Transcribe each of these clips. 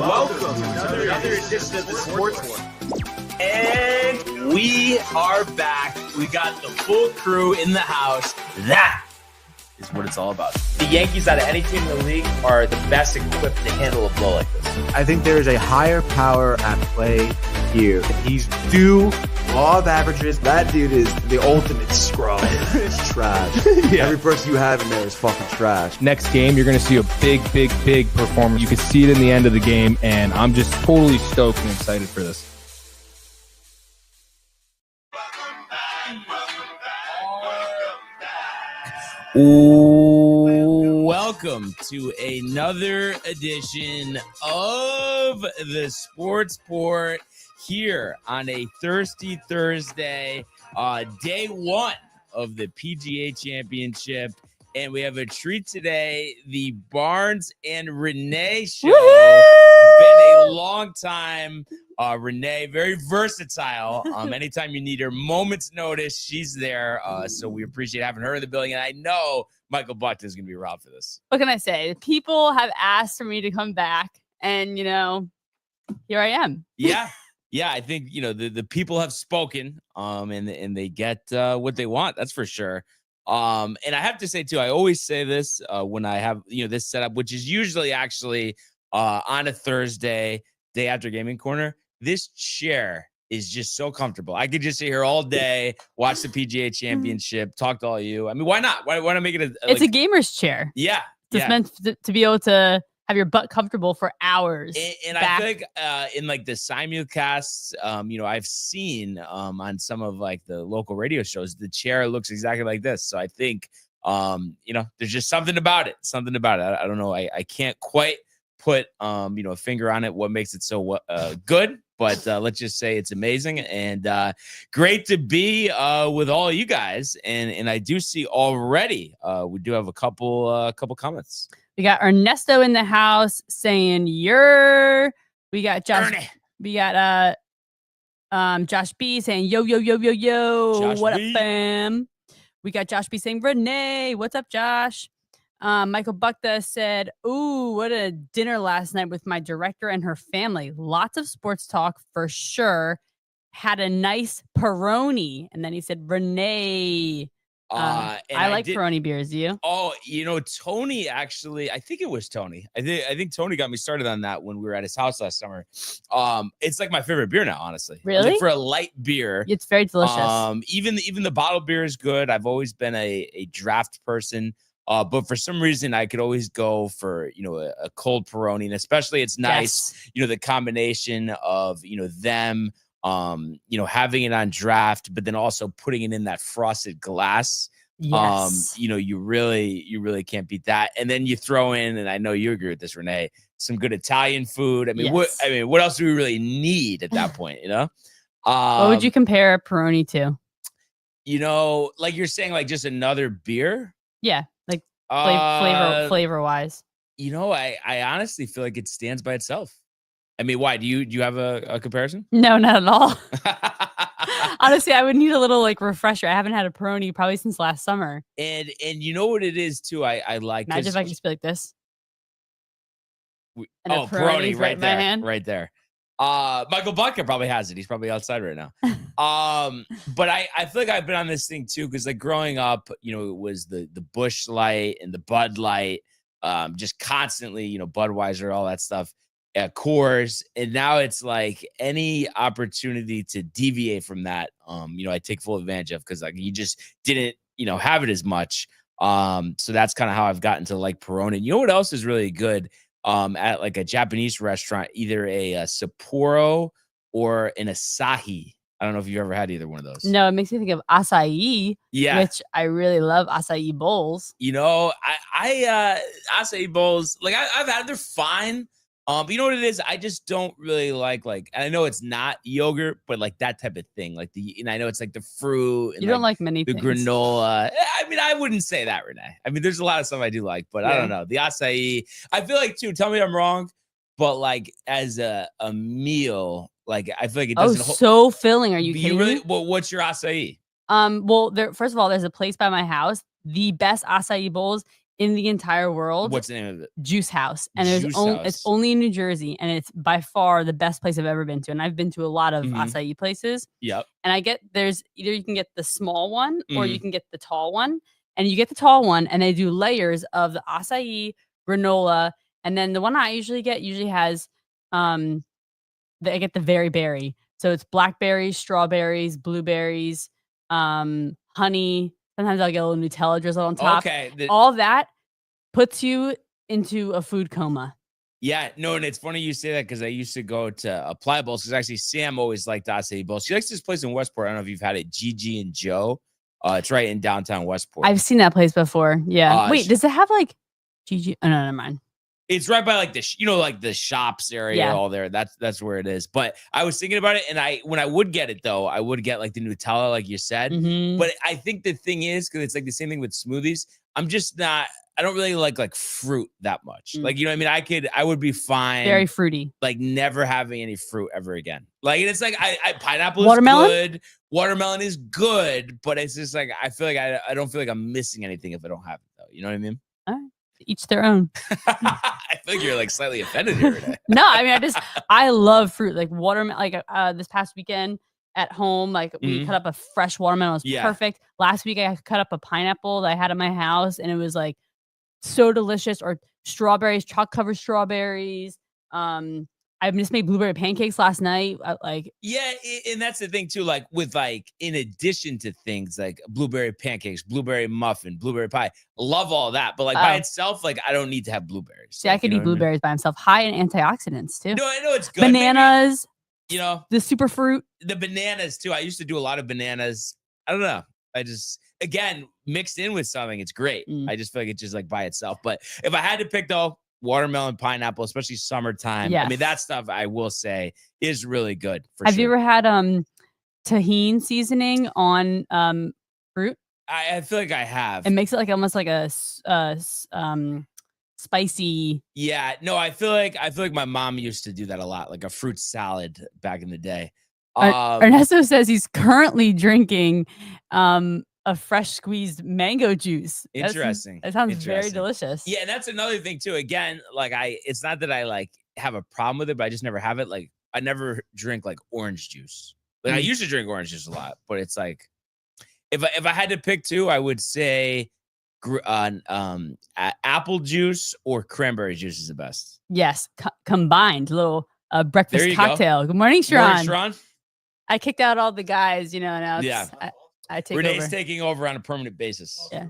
Welcome to another edition of the Sportsport. And we are back. We got the full crew in the house. That is what it's all about. The Yankees, out of any team in the league, are the best equipped to handle a blow like this. I think there is a higher power at play here. He's due law of averages. That dude is the ultimate scrub. It's trash. Yeah. Every person you have in there is fucking trash. Next game, you're going to see a big performance. You can see it in the end of the game, and I'm just totally stoked and excited for this. Welcome to another edition of the Sportsport here on a thirsty Thursday, day one of the PGA Championship. And we have a treat today, the Barnes and Renee show. Been a long time. Renee, very versatile. Anytime you need her, moment's notice, she's there. So we appreciate having her in the building. And I know Michael Buckton is going to be around for this. What can I say? People have asked for me to come back, and, you know, here I am. Yeah. Yeah, I think, you know, the people have spoken, and they get what they want. That's for sure. And I have to say, too, I always say this when I have, you know, this setup, which is usually actually on a Thursday, day after Gaming Corner. This chair is just so comfortable. I could just sit here all day, watch the PGA Championship, talk to all of you. I mean, why not? Why not make it It's a gamer's chair. Yeah. It's meant to be able to have your butt comfortable for hours. And I think in like the simulcasts, you know, I've seen on some of like the local radio shows, the chair looks exactly like this. So I think, you know, there's just something about it. I don't know. I can't quite put, you know, a finger on it, what makes it so good. But let's just say it's amazing and great to be with all you guys. And I do see already we do have a couple comments. We got Ernesto in the house saying we got Josh. Ernie. We got Josh B saying yo. Josh what B. up, fam? We got Josh B saying Renee. What's up, Josh? Michael Buckta said, ooh, what a dinner last night with my director and her family. Lots of sports talk for sure. Had a nice Peroni. And then he said, Renee. I like Peroni beers. Do you? Oh, you know, Tony actually, I think it was Tony. I think Tony got me started on that when we were at his house last summer. It's like my favorite beer now, honestly. Really? Like for a light beer. It's very delicious. Even the bottled beer is good. I've always been a draft person. But for some reason, I could always go for, you know, a cold Peroni, and especially it's nice, yes. You know, the combination of, you know, them, you know, having it on draft, but then also putting it in that frosted glass. Yes. You know, you really can't beat that. And then you throw in, and I know you agree with this, Renee, some good Italian food. I mean, yes. what else do we really need at that point? You know, what would you compare a Peroni to? You know, like you're saying, like just another beer. Yeah. Like flavor wise, you know, I honestly feel like it stands by itself. I mean, why do you have a comparison? No, not at all. Honestly, I would need a little like refresher. I haven't had a Peroni probably since last summer. And you know what it is too. I like. Imagine if I could just be like this. Peroni right there, right there. Michael Buckner probably has it. He's probably outside right now. But I feel like I've been on this thing too, because like growing up, you know, it was the Busch Light and the Bud Light, just constantly, you know, Budweiser, all that stuff, Coors, and now it's like any opportunity to deviate from that, you know, I take full advantage of, because like you just didn't, you know, have it as much. So that's kind of how I've gotten to like Peroni. And you know what else is really good? At like a Japanese restaurant, either a Sapporo or an Asahi. I don't know if you've ever had either one of those. No, it makes me think of acai. Yeah, which I really love acai bowls. You know, I acai bowls, like I've had, they're fine. But you know what it is? I just don't really like, and I know it's not yogurt, but like that type of thing. Like and I know it's like the fruit. And you don't like many the things. Granola. I mean, I wouldn't say that, Renee. I mean, there's a lot of stuff I do like, but yeah. I don't know. The acai, I feel like too, tell me I'm wrong, but like as a meal, like I feel like it doesn't. So filling. Are you kidding me? Well, what's your acai? Well, first of all, there's a place by my house. The best acai bowls in the entire world. What's the name of it? Juice House. And it's Juice only in New Jersey, and it's by far the best place I've ever been to. And I've been to a lot of acai places. Yep. And there's either you can get the small one or you can get the tall one. And you get the tall one, and they do layers of the acai, granola, and then the one I usually get has I get the very berry. So it's blackberries, strawberries, blueberries, honey. Sometimes I'll get a little Nutella drizzle on top. Okay. All that puts you into a food coma. Yeah, no, and it's funny you say that because I used to go to Apply Bowls because actually Sam always liked acai bowls. She likes this place in Westport. I don't know if you've had it, Gigi and Joe. It's right in downtown Westport. I've seen that place before. Yeah. Wait, does it have like Gigi? Oh, no, never mind. It's right by like the shops area, all there. That's where it is. But I was thinking about it, and when I would get it though, I would get like the Nutella, like you said. But I think the thing is, because it's like the same thing with smoothies. I'm just not. I don't really like fruit that much. Like, you know what I mean? I would be fine. Very fruity. Like never having any fruit ever again. Like, and it's like pineapple Watermelon? is good. Watermelon is good, but it's just like I feel like I don't feel like I'm missing anything if I don't have it though. You know what I mean? All right. Each their own. I feel like you're like slightly offended here today. No, I mean I love fruit. Like watermelon. Like this past weekend at home, like we cut up a fresh watermelon. It was perfect. Last week I cut up a pineapple that I had at my house, and it was like so delicious. Or strawberries, chalk covered strawberries. I just made blueberry pancakes last night. And that's the thing too. Like with in addition to things like blueberry pancakes, blueberry muffin, blueberry pie, love all that. But by itself, I don't need to have blueberries. See, I could eat blueberries by themselves. High in antioxidants too. No, I know it's good. Bananas. Maybe, the superfruit. The bananas too. I used to do a lot of bananas. I don't know. I just, again, mixed in with something, it's great. I just feel like it's just by itself. But if I had to pick though, watermelon, pineapple, especially summertime. Yes. I mean, that stuff I will say is really good. Have you ever had tahini seasoning on fruit? I feel like I have. It makes it almost like a spicy. Yeah, no, I feel like my mom used to do that a lot, like a fruit salad back in the day. Ernesto says he's currently drinking a fresh squeezed mango juice. Interesting. That sounds very delicious. Yeah, and that's another thing too. Again, it's not that I have a problem with it, but I just never have it. Like I never drink orange juice. I used to drink orange juice a lot, but it's like if I had to pick two, I would say apple juice or cranberry juice is the best. Yes, combined little breakfast cocktail. Go. Good morning, Sharon. Morning, Sharon. I kicked out all the guys, and now I take Renee's over. taking over on a permanent basis. Yeah.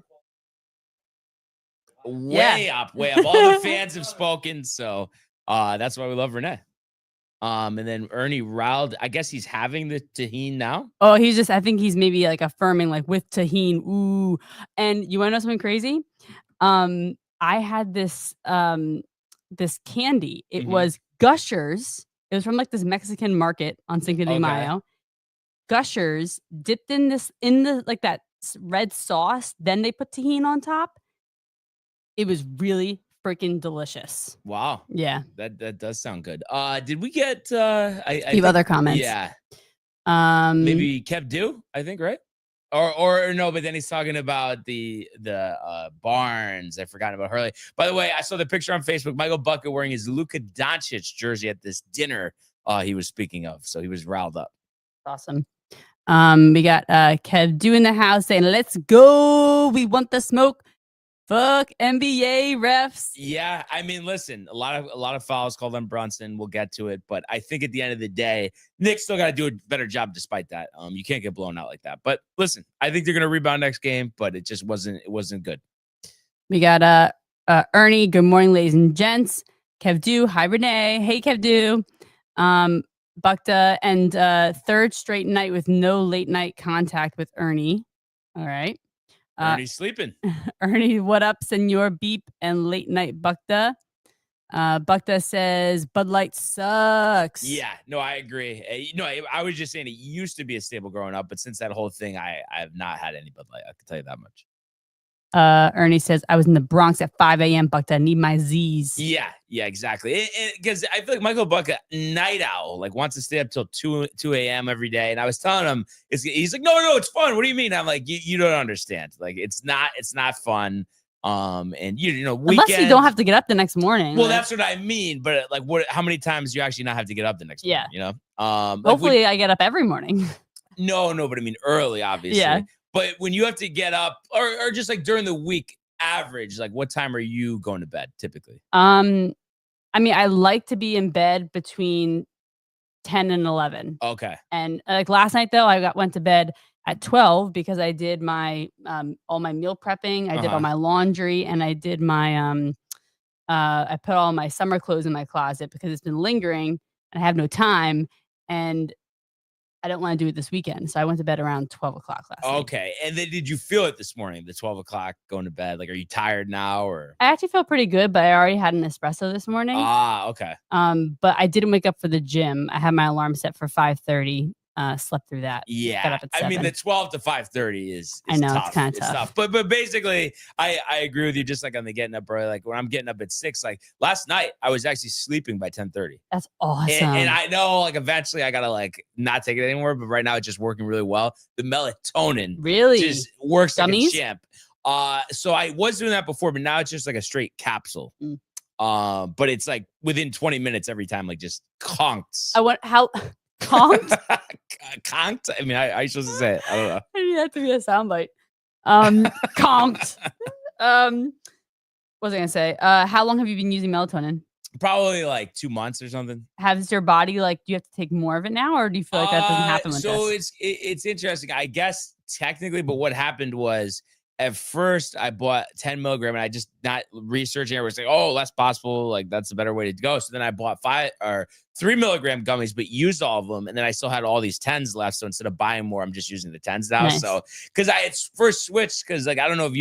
Way up. All the fans have spoken, so that's why we love Renee. And then Ernie riled. I guess he's having the tahini now. Oh, I think he's maybe affirming with tahini. Ooh. And you want to know something crazy? I had this this candy. It was Gushers. It was from this Mexican market on Cinco de Mayo. Gushers dipped in that red sauce. Then they put tahini on top. It was really freaking delicious. Wow. Yeah. That does sound good. Did we get other comments? Yeah. Maybe Kev Do, I think, right? Or no, but then he's talking about the Barnes. I forgot about Hurley. By the way, I saw the picture on Facebook. Michael Bucket wearing his Luka Doncic jersey at this dinner he was speaking of. So he was riled up. Awesome. We got Kev Do in the house saying, "Let's go. We want the smoke. Fuck NBA refs." Yeah, I mean, listen, a lot of fouls called on Brunson. We'll get to it, but I think at the end of the day, Knicks still got to do a better job despite that. You can't get blown out like that. But listen, I think they're going to rebound next game, but it just wasn't good. We got Ernie. Good morning, ladies and gents. Kev Do. Hi, Renee. Hey, Kev Do. Bukta, and third straight night with no late night contact with Ernie. All right. Ernie's sleeping. Ernie, what up, Senor Beep and late night Bukta? Bukta says Bud Light sucks. Yeah, no, I agree. I was just saying it used to be a staple growing up, but since that whole thing, I have not had any Bud Light. I can tell you that much. Ernie says, I was in the Bronx at 5 a.m., Bukta. I need my Z's. Yeah, exactly. Because I feel like Michael Bucket, night owl, wants to stay up till 2 a.m. every day. And I was telling him, he's like, no, it's fun. What do you mean? I'm like, you don't understand. It's not fun. And you know, unless you don't have to get up the next morning. Well, that's what I mean. But like, how many times do you actually not have to get up the next morning? You know, hopefully I get up every morning. No, but I mean early, obviously. Yeah. But when you have to get up, or just like during the week, average, like what time are you going to bed typically? I mean, I like to be in bed between 10 and 11. Okay. And like last night though, I went to bed at 12 because I did my all my meal prepping, I did all my laundry, and I did my I put all my summer clothes in my closet because it's been lingering and I have no time, and I don't want to do it this weekend. So I went to bed around 12 o'clock last night. Okay. And then did you feel it this morning, the 12 o'clock going to bed? Like, are you tired now or? I actually feel pretty good, but I already had an espresso this morning. Okay. But I didn't wake up for the gym. I had my alarm set for 5:30. Slept through that. Yeah. Got up at 7. I mean, the 12 to 5:30 is I know, tough. it's kind of tough. But basically, I agree with you. Just like on the getting up early, like when I'm getting up at 6, like last night, I was actually sleeping by 10:30. That's awesome. And I know, like, eventually I got to like not take it anymore. But right now it's just working really well. The melatonin really just works like a champ. So I was doing that before, but now it's just like a straight capsule. But it's like within 20 minutes every time, like just conked. How conked? Conked? I mean, I supposed to say it. I don't know. I mean, that to be a soundbite. Conked. What was I gonna say? How long have you been using melatonin? Probably like 2 months or something. Has your body, like, do you have to take more of it now, or do you feel like that doesn't happen with so this? it's interesting, I guess, technically, but what happened was at first I bought 10 milligram and I just not researching. I was like, oh, that's possible. Like that's a better way to go. So then I bought 3 milligram gummies, but used all of them. And then I still had all these 10s left. So instead of buying more, I'm just using the 10s now. Nice. So, cause I had first switched. Cause like, I don't know if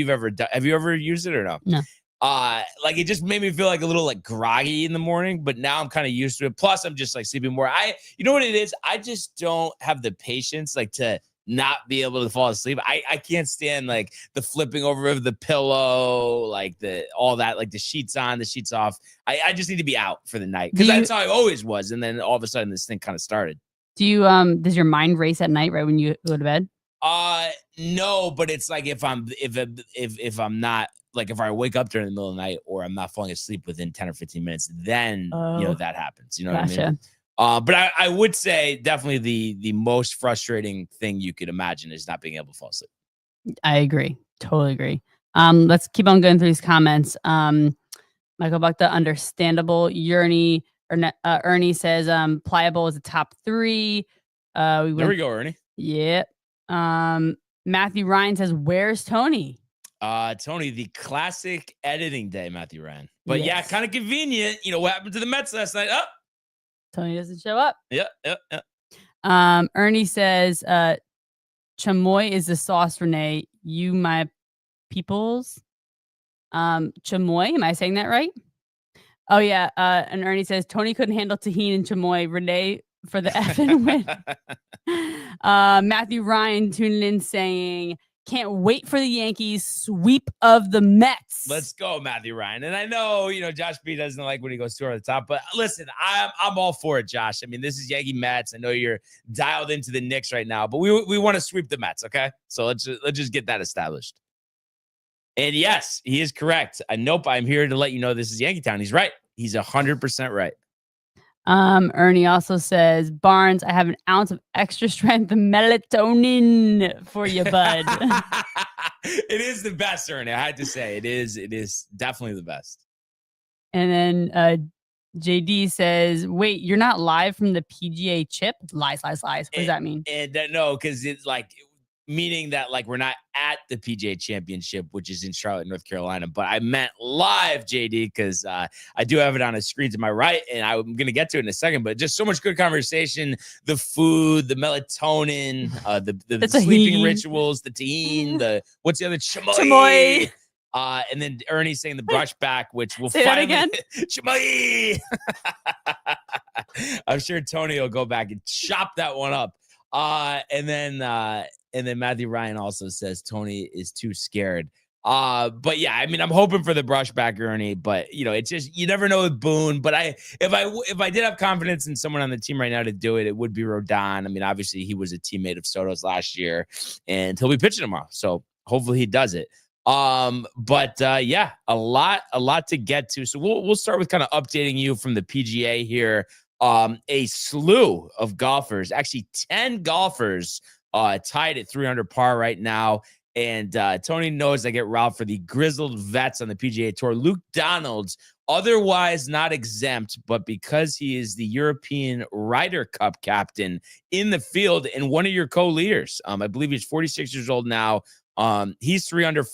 have you ever used it or no? No. Like it just made me feel like a little like groggy in the morning, but now I'm kind of used to it. Plus I'm just like sleeping more. You know what it is? I just don't have the patience like to not be able to fall asleep. I can't stand like the flipping over of the pillow, like all that, like the sheets on, the sheets off. I just need to be out for the night because that's how I always was. And then all of a sudden this thing kind of started. Do you does your mind race at night right when you go to bed? No, but it's like if I'm not, like if I wake up during the middle of the night or I'm not falling asleep within 10 or 15 minutes, then you know that happens. You know what I mean? But I would say definitely the most frustrating thing you could imagine is not being able to fall asleep. I agree. Totally agree. Let's keep on going through these comments. Michael Buckta, understandable. Ernie says pliable is a top 3. There we go, Ernie. Yeah. Matthew Ryan says, where's Tony? Tony, the classic editing day, Matthew Ryan. But yes. Yeah, kind of convenient. You know what happened to the Mets last night? Oh, Tony doesn't show up. Yeah. Ernie says, chamoy is the sauce, Renee. You, my peoples. Chamoy, am I saying that right? Oh, yeah. And Ernie says, Tony couldn't handle tahini and chamoy. Renee for the effing win. Matthew Ryan tuning in saying, can't wait for the Yankees sweep of the Mets. Let's go, Matthew Ryan. And I know, Josh B doesn't like when he goes too over the top, but listen, I'm all for it, Josh. I mean, this is Yankee Mets. I know you're dialed into the Knicks right now, but we want to sweep the Mets, okay? So let's just get that established. And yes, he is correct. Nope, I'm here to let you know this is Yankee Town. He's right. He's 100% right. Ernie also says, Barnes, I have an ounce of extra strength melatonin for you, bud. It is the best, Ernie. I had to say it is definitely the best. And then JD says, wait, you're not live from the PGA chip? Lies. What does that mean? No, because it's like meaning that like we're not at the PGA Championship, which is in Charlotte, North Carolina. But I meant live, JD, because I do have it on a screen to my right, and I'm going to get to it in a second. But just so much good conversation, the food, the melatonin, the sleeping rituals, the tahini, what's the other? Chamoy. And then Ernie saying the brush back, which will say finally that again. Chamoy. I'm sure Tony will go back and chop that one up. And then Matthew Ryan also says Tony is too scared. But yeah, I mean, I'm hoping for the brush back, Ernie, but it's just, you never know with Boone. But if I did have confidence in someone on the team right now to do it, it would be Rodon. I mean, obviously he was a teammate of Soto's last year and he'll be pitching tomorrow. So hopefully he does it. Yeah, a lot to get to. So we'll start with kind of updating you from the PGA here. A slew of golfers, actually 10 golfers, tied at 300 par right now. And Tony knows I get riled for the grizzled vets on the PGA Tour. Luke Donald's otherwise not exempt, but because he is the European Ryder Cup captain in the field and one of your co-leaders, I believe he's 46 years old now. He's 3 under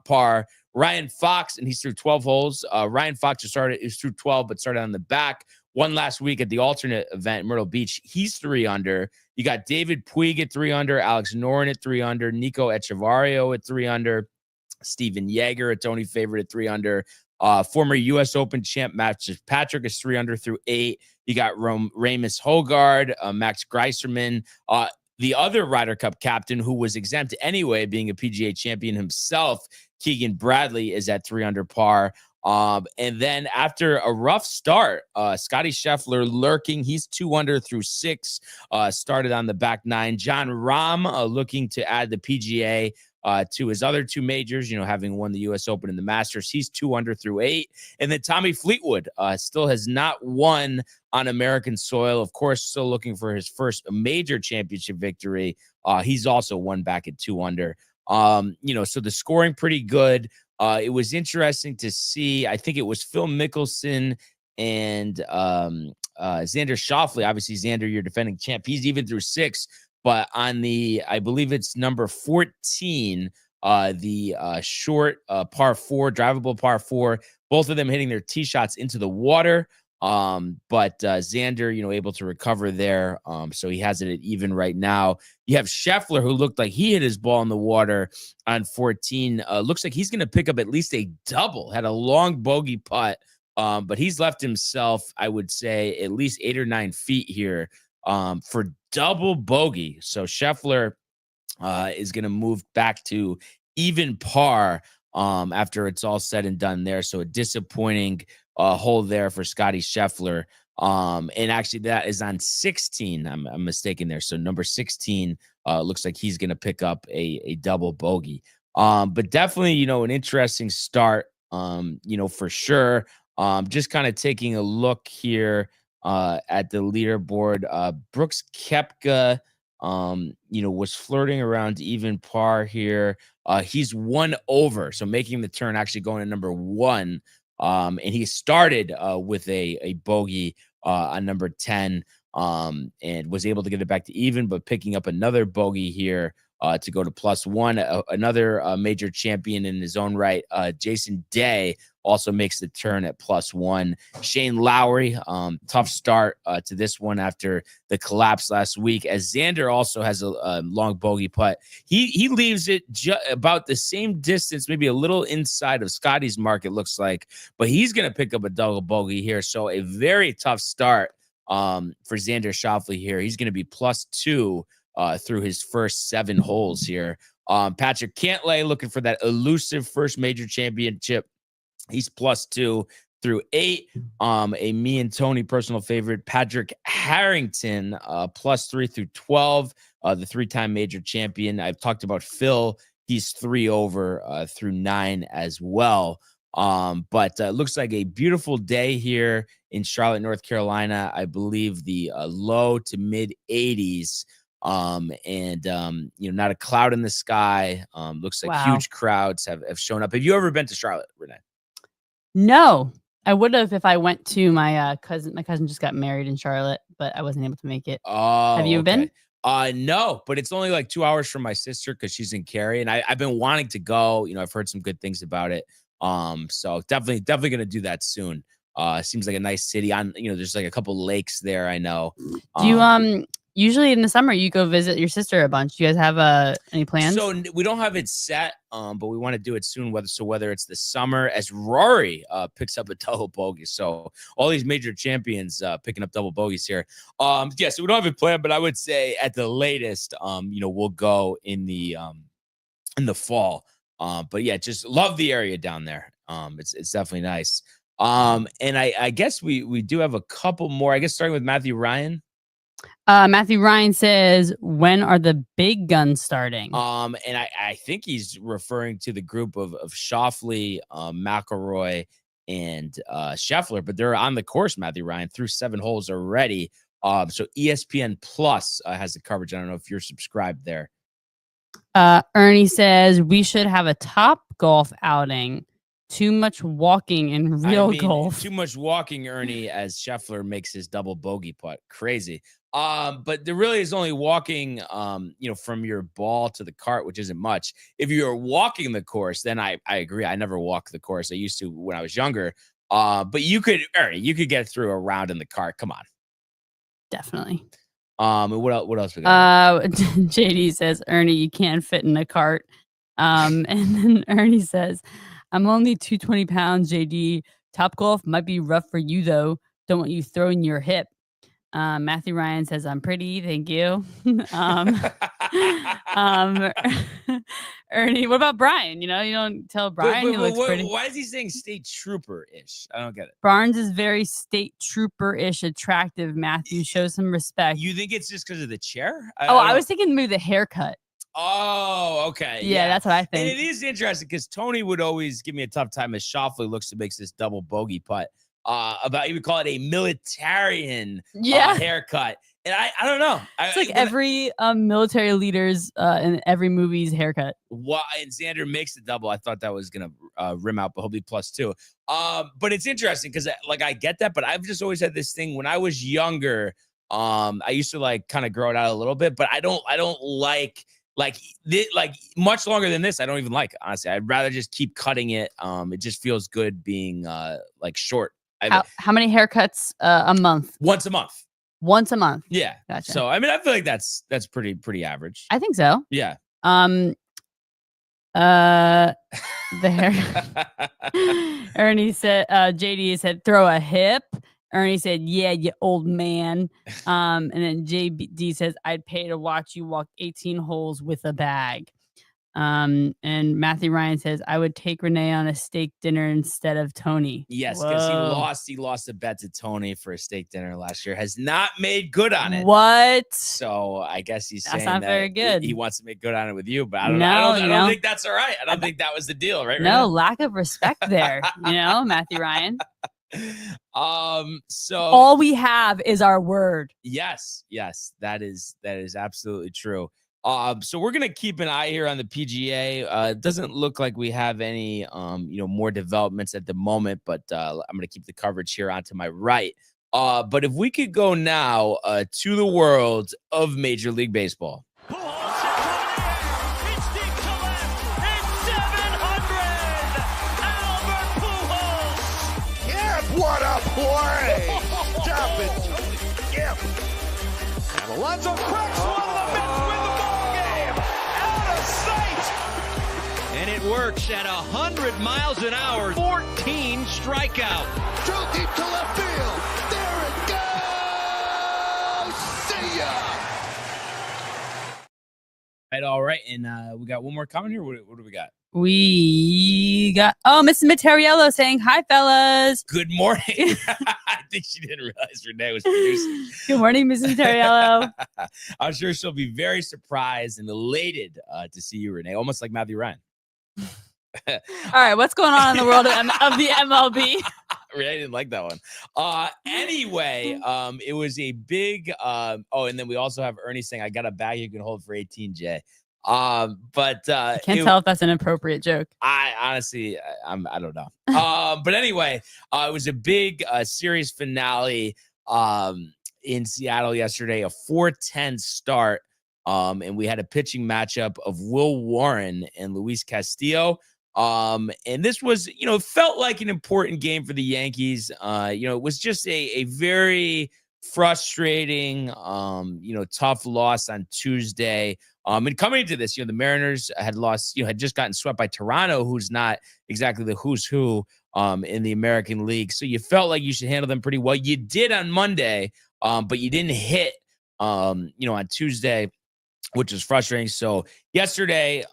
par. Ryan Fox, and he's through 12 holes. Ryan Fox is through 12, but started on the back. One last week at the alternate event in Myrtle Beach. He's 3 under. You got David Puig at 3 under, Alex Noren at 3 under, Nico Echevarrio at 3 under, Steven Yeager, a Tony favorite, at 3 under. Former U.S. Open champ Matt Patrick is 3 under through 8. You got Ramus Hogard, Max Greiserman, the other Ryder Cup captain who was exempt anyway, being a PGA champion himself, Keegan Bradley, is at 3 under par. And then after a rough start, Scotty Scheffler lurking. He's 2 under through 6, started on the back 9. John Rahm, looking to add the PGA to his other 2 majors, having won the U.S. Open and the Masters. He's 2 under through 8. And then Tommy Fleetwood still has not won on American soil. Of course, still looking for his first major championship victory. He's also 1 back at 2 under. So the scoring pretty good. It was interesting to see. I think it was Phil Mickelson and Xander Schauffele. Obviously, Xander, your defending champ. He's even through 6. But on I believe it's number 14, the short par 4, drivable par 4, both of them hitting their tee shots into the water. But Xander, able to recover there. So he has it at even right now. You have Scheffler, who looked like he hit his ball in the water on 14. Looks like he's going to pick up at least a double. Had a long bogey putt, but he's left himself, I would say, at least 8 or 9 feet here for double bogey. So Scheffler is going to move back to even par after it's all said and done there. So a disappointing hole there for Scotty Scheffler. And actually that is on 16. I'm mistaken there. So number 16 looks like he's going to pick up a double bogey. But definitely, an interesting start, for sure. Just kind of taking a look here at the leaderboard. Brooks Koepka, was flirting around even par here. He's 1 over. So making the turn, actually going to number 1. And he started with a bogey on number 10 and was able to get it back to even, but picking up another bogey here to go to +1. Another major champion in his own right, Jason Day, also makes the turn at +1. Shane Lowry, tough start to this one after the collapse last week, as Xander also has a long bogey putt. He leaves it about the same distance, maybe a little inside of Scotty's mark, it looks like, but he's going to pick up a double bogey here. So a very tough start for Xander Schauffele here. He's going to be +2 through his first 7 holes here. Patrick Cantlay looking for that elusive first major championship. He's +2 through 8. A me and Tony personal favorite, Patrick Harrington, +3 through 12. The 3-time major champion. I've talked about Phil. He's 3 over through 9 as well. But looks like a beautiful day here in Charlotte, North Carolina. I believe the low to mid 80s. Not a cloud in the sky. Looks like huge crowds have shown up. Have you ever been to Charlotte, Renee? No, I would have if I went to my cousin. My cousin just got married in Charlotte, but I wasn't able to make it. Oh, have you been? No, but it's only like 2 hours from my sister because she's in Cary, and I've been wanting to go. I've heard some good things about it. So definitely gonna do that soon. Seems like a nice city. There's like a couple lakes there. I know. Do you usually in the summer you go visit your sister a bunch? Do you guys have any plans? So we don't have it set, but we want to do it soon. Whether it's the summer, as Rory picks up a double bogey. So all these major champions picking up double bogeys here. So we don't have it planned, but I would say at the latest, we'll go in the fall. But yeah, just love the area down there. It's definitely nice. And I guess we do have a couple more. I guess starting with Matthew Ryan. Matthew Ryan says, when are the big guns starting? And I think he's referring to the group of Schauffele, McIlroy, and Scheffler, but they're on the course, Matthew Ryan, through 7 holes already. So ESPN Plus has the coverage. I don't know if you're subscribed there. Ernie says, we should have a Top Golf outing. Too much walking in real golf. Too much walking, Ernie, as Scheffler makes his double bogey putt. Crazy. But there really is only walking, from your ball to the cart, which isn't much. If you're walking the course, then I agree. I never walk the course. I used to when I was younger. But you could get through a round in the cart. Come on. Definitely. What else we got? JD says, Ernie, you can't fit in a cart. And then Ernie says, I'm only 220 pounds, JD. Top Golf might be rough for you, though. Don't want you throwing your hip. Matthew Ryan says, I'm pretty. Thank you. Ernie, what about Brian? You don't tell Brian he looks pretty. Why is he saying state trooper-ish? I don't get it. Barnes is very state trooper-ish attractive. Matthew, show some respect. You think it's just because of the chair? I was thinking maybe the haircut. Oh, okay. Yeah, that's what I think. And it is interesting because Tony would always give me a tough time as Schauffele makes this double bogey putt. You would call it a militarian haircut. And I don't know. It's like every military leader's in every movie's haircut. And Xander makes the double. I thought that was going to rim out, but he'll be +2. But it's interesting because I get that, but I've just always had this thing when I was younger. I used to kind of grow it out a little bit, but I don't like much longer than this. I don't even like, honestly. I'd rather just keep cutting it. It just feels good being short. How many haircuts a month? Once a month. Once a month. Yeah. Gotcha. So I feel like that's pretty average. I think so. Yeah. The hair. Ernie said, JD said, throw a hip. Ernie said, yeah, you old man. And then JD says, I'd pay to watch you walk 18 holes with a bag. And Matthew Ryan says, I would take Renee on a steak dinner instead of Tony. Yes, because he lost a bet to Tony for a steak dinner last year. Has not made good on it. What? So I guess he's saying that's not very good. He wants to make good on it with you, but I don't think that's all right. I don't think that was the deal, right? No, lack of respect there. Matthew Ryan. So all we have is our word. Yes, that is absolutely true. So we're gonna keep an eye here on the PGA. It doesn't look like we have any more developments at the moment, but I'm gonna keep the coverage here onto my right. But if we could go now to the world of Major League Baseball. What a play! Stop it! Yep. And Alonso cracks one. The Mets win the ball game. Out of sight. And it works at 100 miles an hour. 14 strikeout. Too deep to left field. There it goes. See ya. All right, and we got one more comment here. What do we got? We got Mrs. Materiello saying hi, fellas. Good morning. I think she didn't realize Renee was producing. Good morning, Mrs. Materiello. I'm sure she'll be very surprised and elated to see you, Renee. Almost like Matthew Ryan. All right, what's going on in the world of the MLB? Renee didn't like that one. Anyway, it was a big. And then we also have Ernie saying, "I got a bag you can hold for 18J." But I can't tell if that's an appropriate joke. I honestly, I don't know. But anyway, it was a big series finale in Seattle yesterday, a 4-10 start. And we had a pitching matchup of Will Warren and Luis Castillo. And this was, felt like an important game for the Yankees. It was just a very frustrating, tough loss on Tuesday. And coming into this, the Mariners had lost, had just gotten swept by Toronto, who's not exactly the who's who in the American League. So you felt like you should handle them pretty well. You did on Monday, but you didn't hit, on Tuesday, which is frustrating. So yesterday,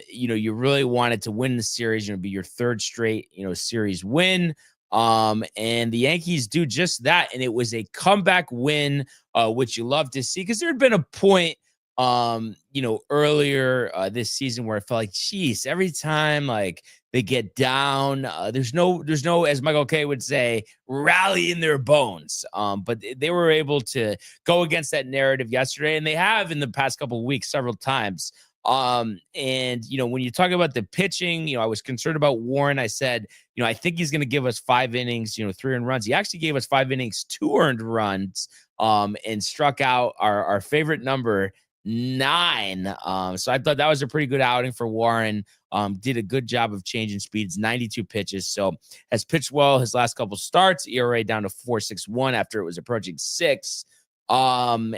you really wanted to win the series, be your third straight, series win. And the Yankees do just that. And it was a comeback win, which you love to see, because there had been a point, earlier this season where I felt like, geez, every time like they get down, there's no, as Michael Kay would say, rally in their bones. But they were able to go against that narrative yesterday, and they have in the past couple of weeks several times. And when you talk about the pitching, I was concerned about Warren. I said, I think he's going to give us 5 innings, 3 earned runs. He actually gave us 5 innings, 2 earned runs, and struck out our favorite number, 9. So I thought that was a pretty good outing for Warren. Did a good job of changing speeds, 92 pitches. So has pitched well his last couple starts, ERA down to 4.61 after it was approaching 6. You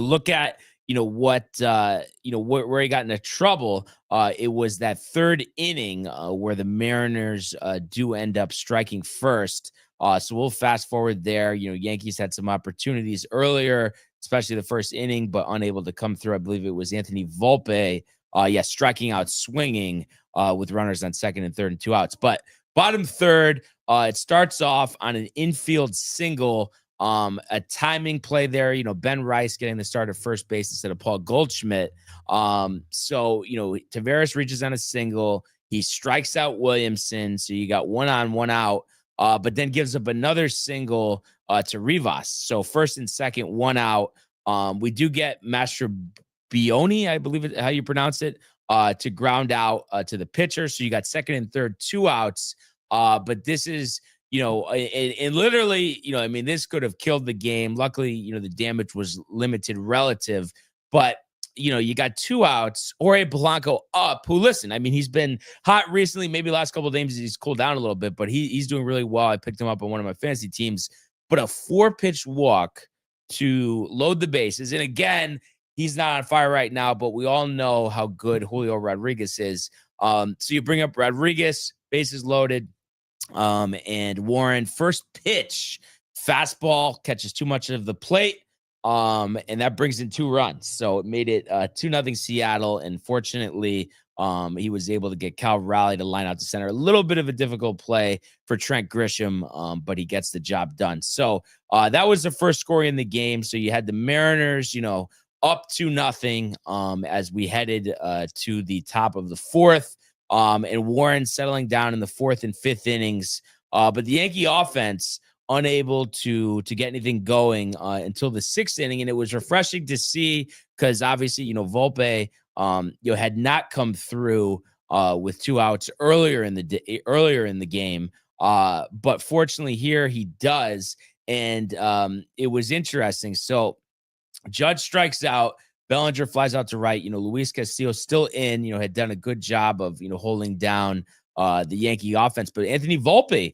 look at, where he got into trouble. It was that 3rd inning where the Mariners do end up striking first. So we'll fast forward there. Yankees had some opportunities earlier, especially the 1st inning, but unable to come through. I believe it was Anthony Volpe, striking out swinging with runners on 2nd and 3rd and 2 outs. But bottom 3rd, it starts off on an infield single, a timing play there. Ben Rice getting the start at first base instead of Paul Goldschmidt. Taveras reaches on a single. He strikes out Williamson. So you got 1 on, 1 out. But then gives up another single to Rivas. So 1st and 2nd, 1 out. We do get Mastrobuoni, I believe it how you pronounce it, to ground out to the pitcher. So you got 2nd and 3rd, 2 outs. But this is, and literally, this could have killed the game. Luckily, the damage was limited relative. But you got 2 outs, Jorge Polanco up, who, listen, he's been hot recently. Maybe the last couple of games he's cooled down a little bit, but he's doing really well. I picked him up on one of my fantasy teams. But a 4-pitch walk to load the bases. And again, he's not on fire right now, but we all know how good Julio Rodriguez is. So you bring up Rodriguez, bases loaded, and Warren, first pitch, fastball, catches too much of the plate. And that brings in 2 runs. So it made it 2-0 Seattle. And fortunately, he was able to get Cal Raleigh to line out to center. A little bit of a difficult play for Trent Grisham, but he gets the job done. So that was the first score in the game. So you had the Mariners, up 2-0 as we headed to the top of the 4th. And Warren settling down in the 4th and 5th innings. But the Yankee offense unable to get anything going until the 6th inning. And it was refreshing to see because obviously, Volpe, had not come through with 2 outs earlier in the game. But fortunately here he does. And it was interesting. So Judge strikes out. Bellinger flies out to right. Luis Castillo still in, had done a good job of, holding down the Yankee offense. But Anthony Volpe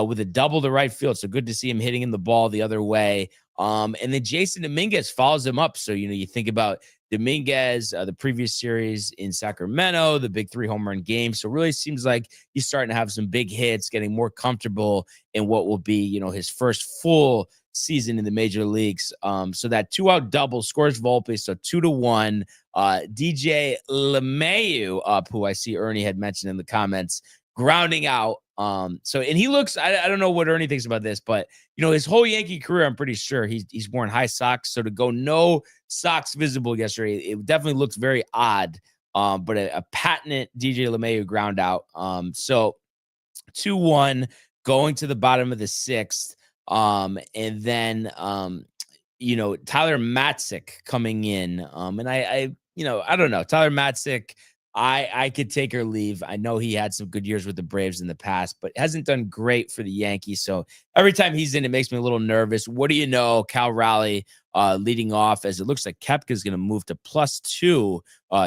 with a double to right field. So good to see him hitting in the ball the other way. And then Jason Dominguez follows him up. So, you think about Dominguez, the previous series in Sacramento, the big 3 home run game. So really seems like he's starting to have some big hits, getting more comfortable in what will be, his first full season in the major leagues. So that 2-out double scores Volpe. So 2-1. DJ LeMahieu up, who I see Ernie had mentioned in the comments, grounding out. And he looks, I don't know what Ernie thinks about this, but his whole Yankee career, I'm pretty sure he's worn high socks. So to go no socks visible yesterday, it definitely looks very odd. But a patent DJ LeMahieu ground out. So 2-1 going to the bottom of the 6th. And then Tyler Matzik coming in. And I don't know, Tyler Matzik, I could take or leave. I know he had some good years with the Braves in the past, but hasn't done great for the Yankees. So every time he's in, it makes me a little nervous. What do you know? Cal Raleigh leading off, as it looks like Koepka is going to move to +2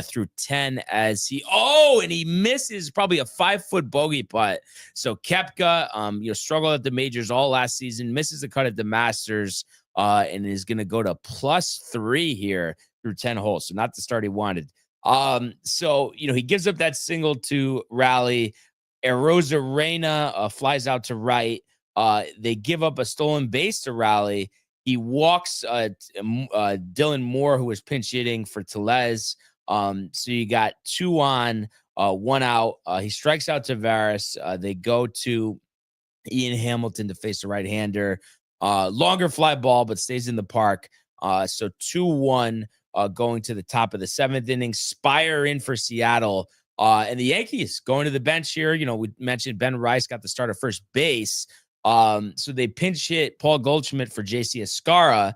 through 10 as and he misses probably a 5-foot bogey putt. So Koepka, struggled at the majors all last season, misses the cut at the Masters, and is going to go to +3 here through 10 holes. So not the start he wanted. So, he gives up that single to Raleigh. Arozarena flies out to right. They give up a stolen base to Raleigh. He walks Dylan Moore, who was pinch hitting for Tellez. So you got 2 on 1 out. He strikes out Tavares. They go to Ian Hamilton to face the right-hander. Longer fly ball, but stays in the park. So 2-1 going to the top of the 7th inning. Spire in for Seattle. And the Yankees going to the bench here. We mentioned Ben Rice got the start at first base. So they pinch hit Paul Goldschmidt for JC Escara,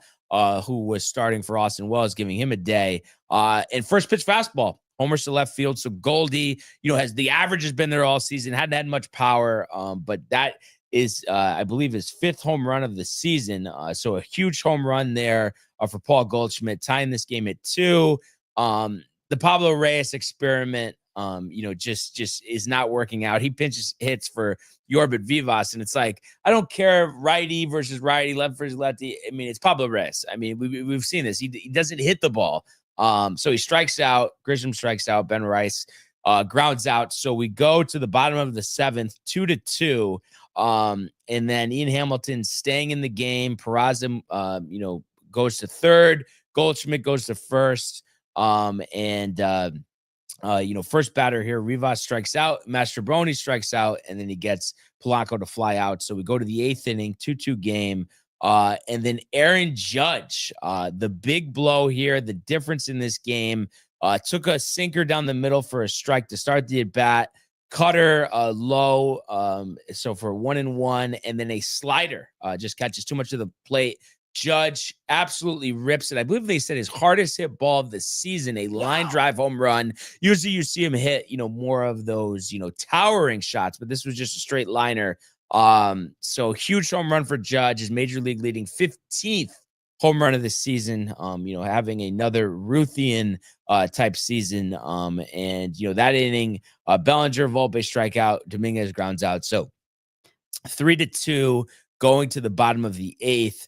who was starting for Austin Wells, giving him a day. And first pitch fastball, homers to left field. So Goldie, has the average has been there all season, hadn't had much power, but that is, I believe, his 5th home run of the season. So a huge home run there for Paul Goldschmidt, tying this game at 2. The Pablo Reyes experiment, just is not working out. He pinches hits for Yorbit Vivas, and it's like, I don't care righty versus righty, left versus lefty. I mean, it's Pablo Reyes. I mean, we've seen this. He doesn't hit the ball. So he strikes out. Grisham strikes out. Ben Rice grounds out. So we go to the bottom of the 7th, 2-2. And then Ian Hamilton staying in the game. Peraza, goes to 3rd. Goldschmidt goes to 1st. First batter here, Rivas strikes out, Mastrobuoni strikes out, and then he gets Polanco to fly out. So we go to the 8th inning, 2-2 game. And then Aaron Judge, the big blow here, the difference in this game, took a sinker down the middle for a strike to start the at-bat, cutter low, so for 1-1, and then a slider just catches too much of the plate. Judge absolutely rips it. I believe they said his hardest hit ball of the season, a line drive home run. Usually you see him hit, more of those, towering shots, but this was just a straight liner. So huge home run for Judge, his major league leading 15th home run of the season, having another Ruthian type season. And that inning, Bellinger, Volpe strikeout, Dominguez grounds out. So 3-2 going to the bottom of the 8th.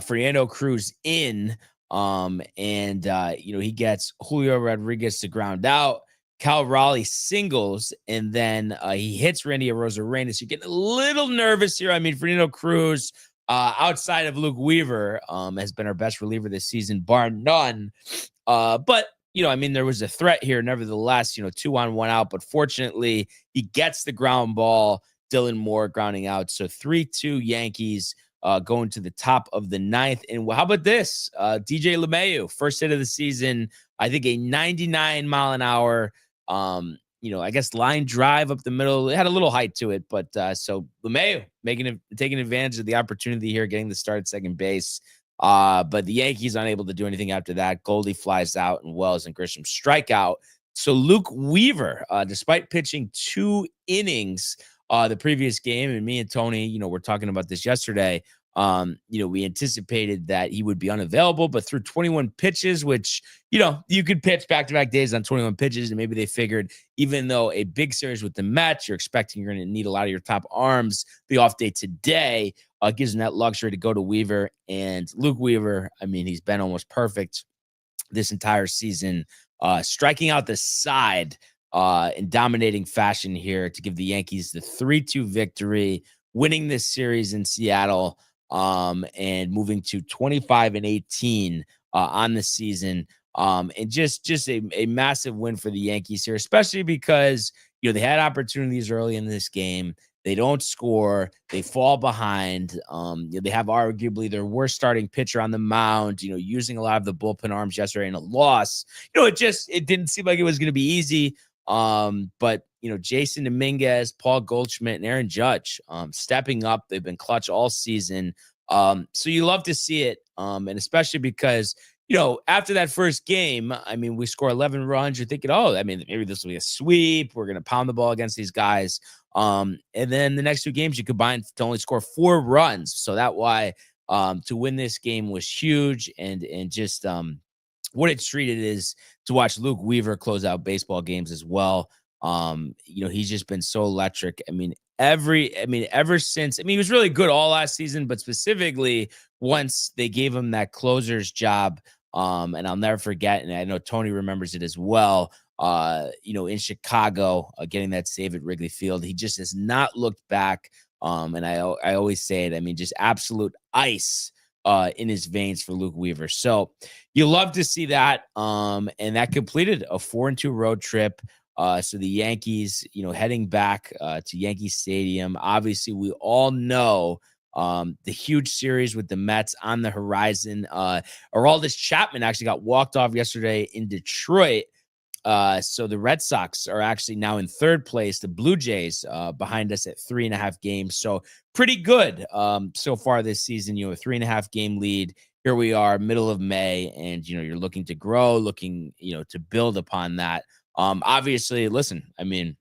Fernando Cruz in, he gets Julio Rodriguez to ground out. Cal Raleigh singles, and then he hits Randy Arozarena. You're getting a little nervous here. I mean, Fernando Cruz, outside of Luke Weaver, has been our best reliever this season, bar none. But there was a threat here, nevertheless, 2-on, 1 out. But fortunately, he gets the ground ball. Dylan Moore grounding out. So 3-2 Yankees. Going to the top of the 9th. And how about this? DJ LeMahieu, first hit of the season. I think a 99 mile an hour, I guess line drive up the middle. It had a little height to it, but so LeMahieu taking advantage of the opportunity here, getting the start at second base. But the Yankees unable to do anything after that. Goldie flies out, and Wells and Grisham strike out. So Luke Weaver, despite pitching 2 innings the previous game, and me and Tony, we're talking about this yesterday. We anticipated that he would be unavailable, but through 21 pitches, which, you could pitch back-to-back days on 21 pitches, and maybe they figured, even though a big series with the Mets, you're expecting you're going to need a lot of your top arms, the off day today gives them that luxury to go to Weaver. And Luke Weaver, he's been almost perfect this entire season, striking out the side in dominating fashion here to give the Yankees the 3-2 victory, winning this series in Seattle, and moving to 25-18 on the season. And just a massive win for the Yankees here, especially because, they had opportunities early in this game. They don't score. They fall behind. They have arguably their worst starting pitcher on the mound, using a lot of the bullpen arms yesterday in a loss. It didn't seem like it was going to be easy. But Jason Dominguez, Paul Goldschmidt, and Aaron Judge stepping up. They've been clutch all season. So you love to see it. And especially because, after that first game, we score 11 runs. You're thinking, maybe this will be a sweep. We're going to pound the ball against these guys. And then the next 2 games, you combine to only score 4 runs. So that why to win this game was huge. And just what a treat it is to watch Luke Weaver close out baseball games as well. He's just been so electric. Ever since, he was really good all last season, but specifically once they gave him that closer's job, and I'll never forget, and I know Tony remembers it as well, in Chicago, getting that save at Wrigley Field. He just has not looked back. And I always say it, just absolute ice in his veins for Luke Weaver. So you love to see that. And that completed a 4-2 road trip. So the Yankees, heading back to Yankee Stadium. Obviously, we all know the huge series with the Mets on the horizon. Aroldis Chapman actually got walked off yesterday in Detroit. So the Red Sox are actually now in third place. The Blue Jays behind us at 3.5 games. So pretty good so far this season. A 3.5 game lead. Here we are, middle of May, and you're looking to grow, looking to build upon that. Obviously, listen, I mean,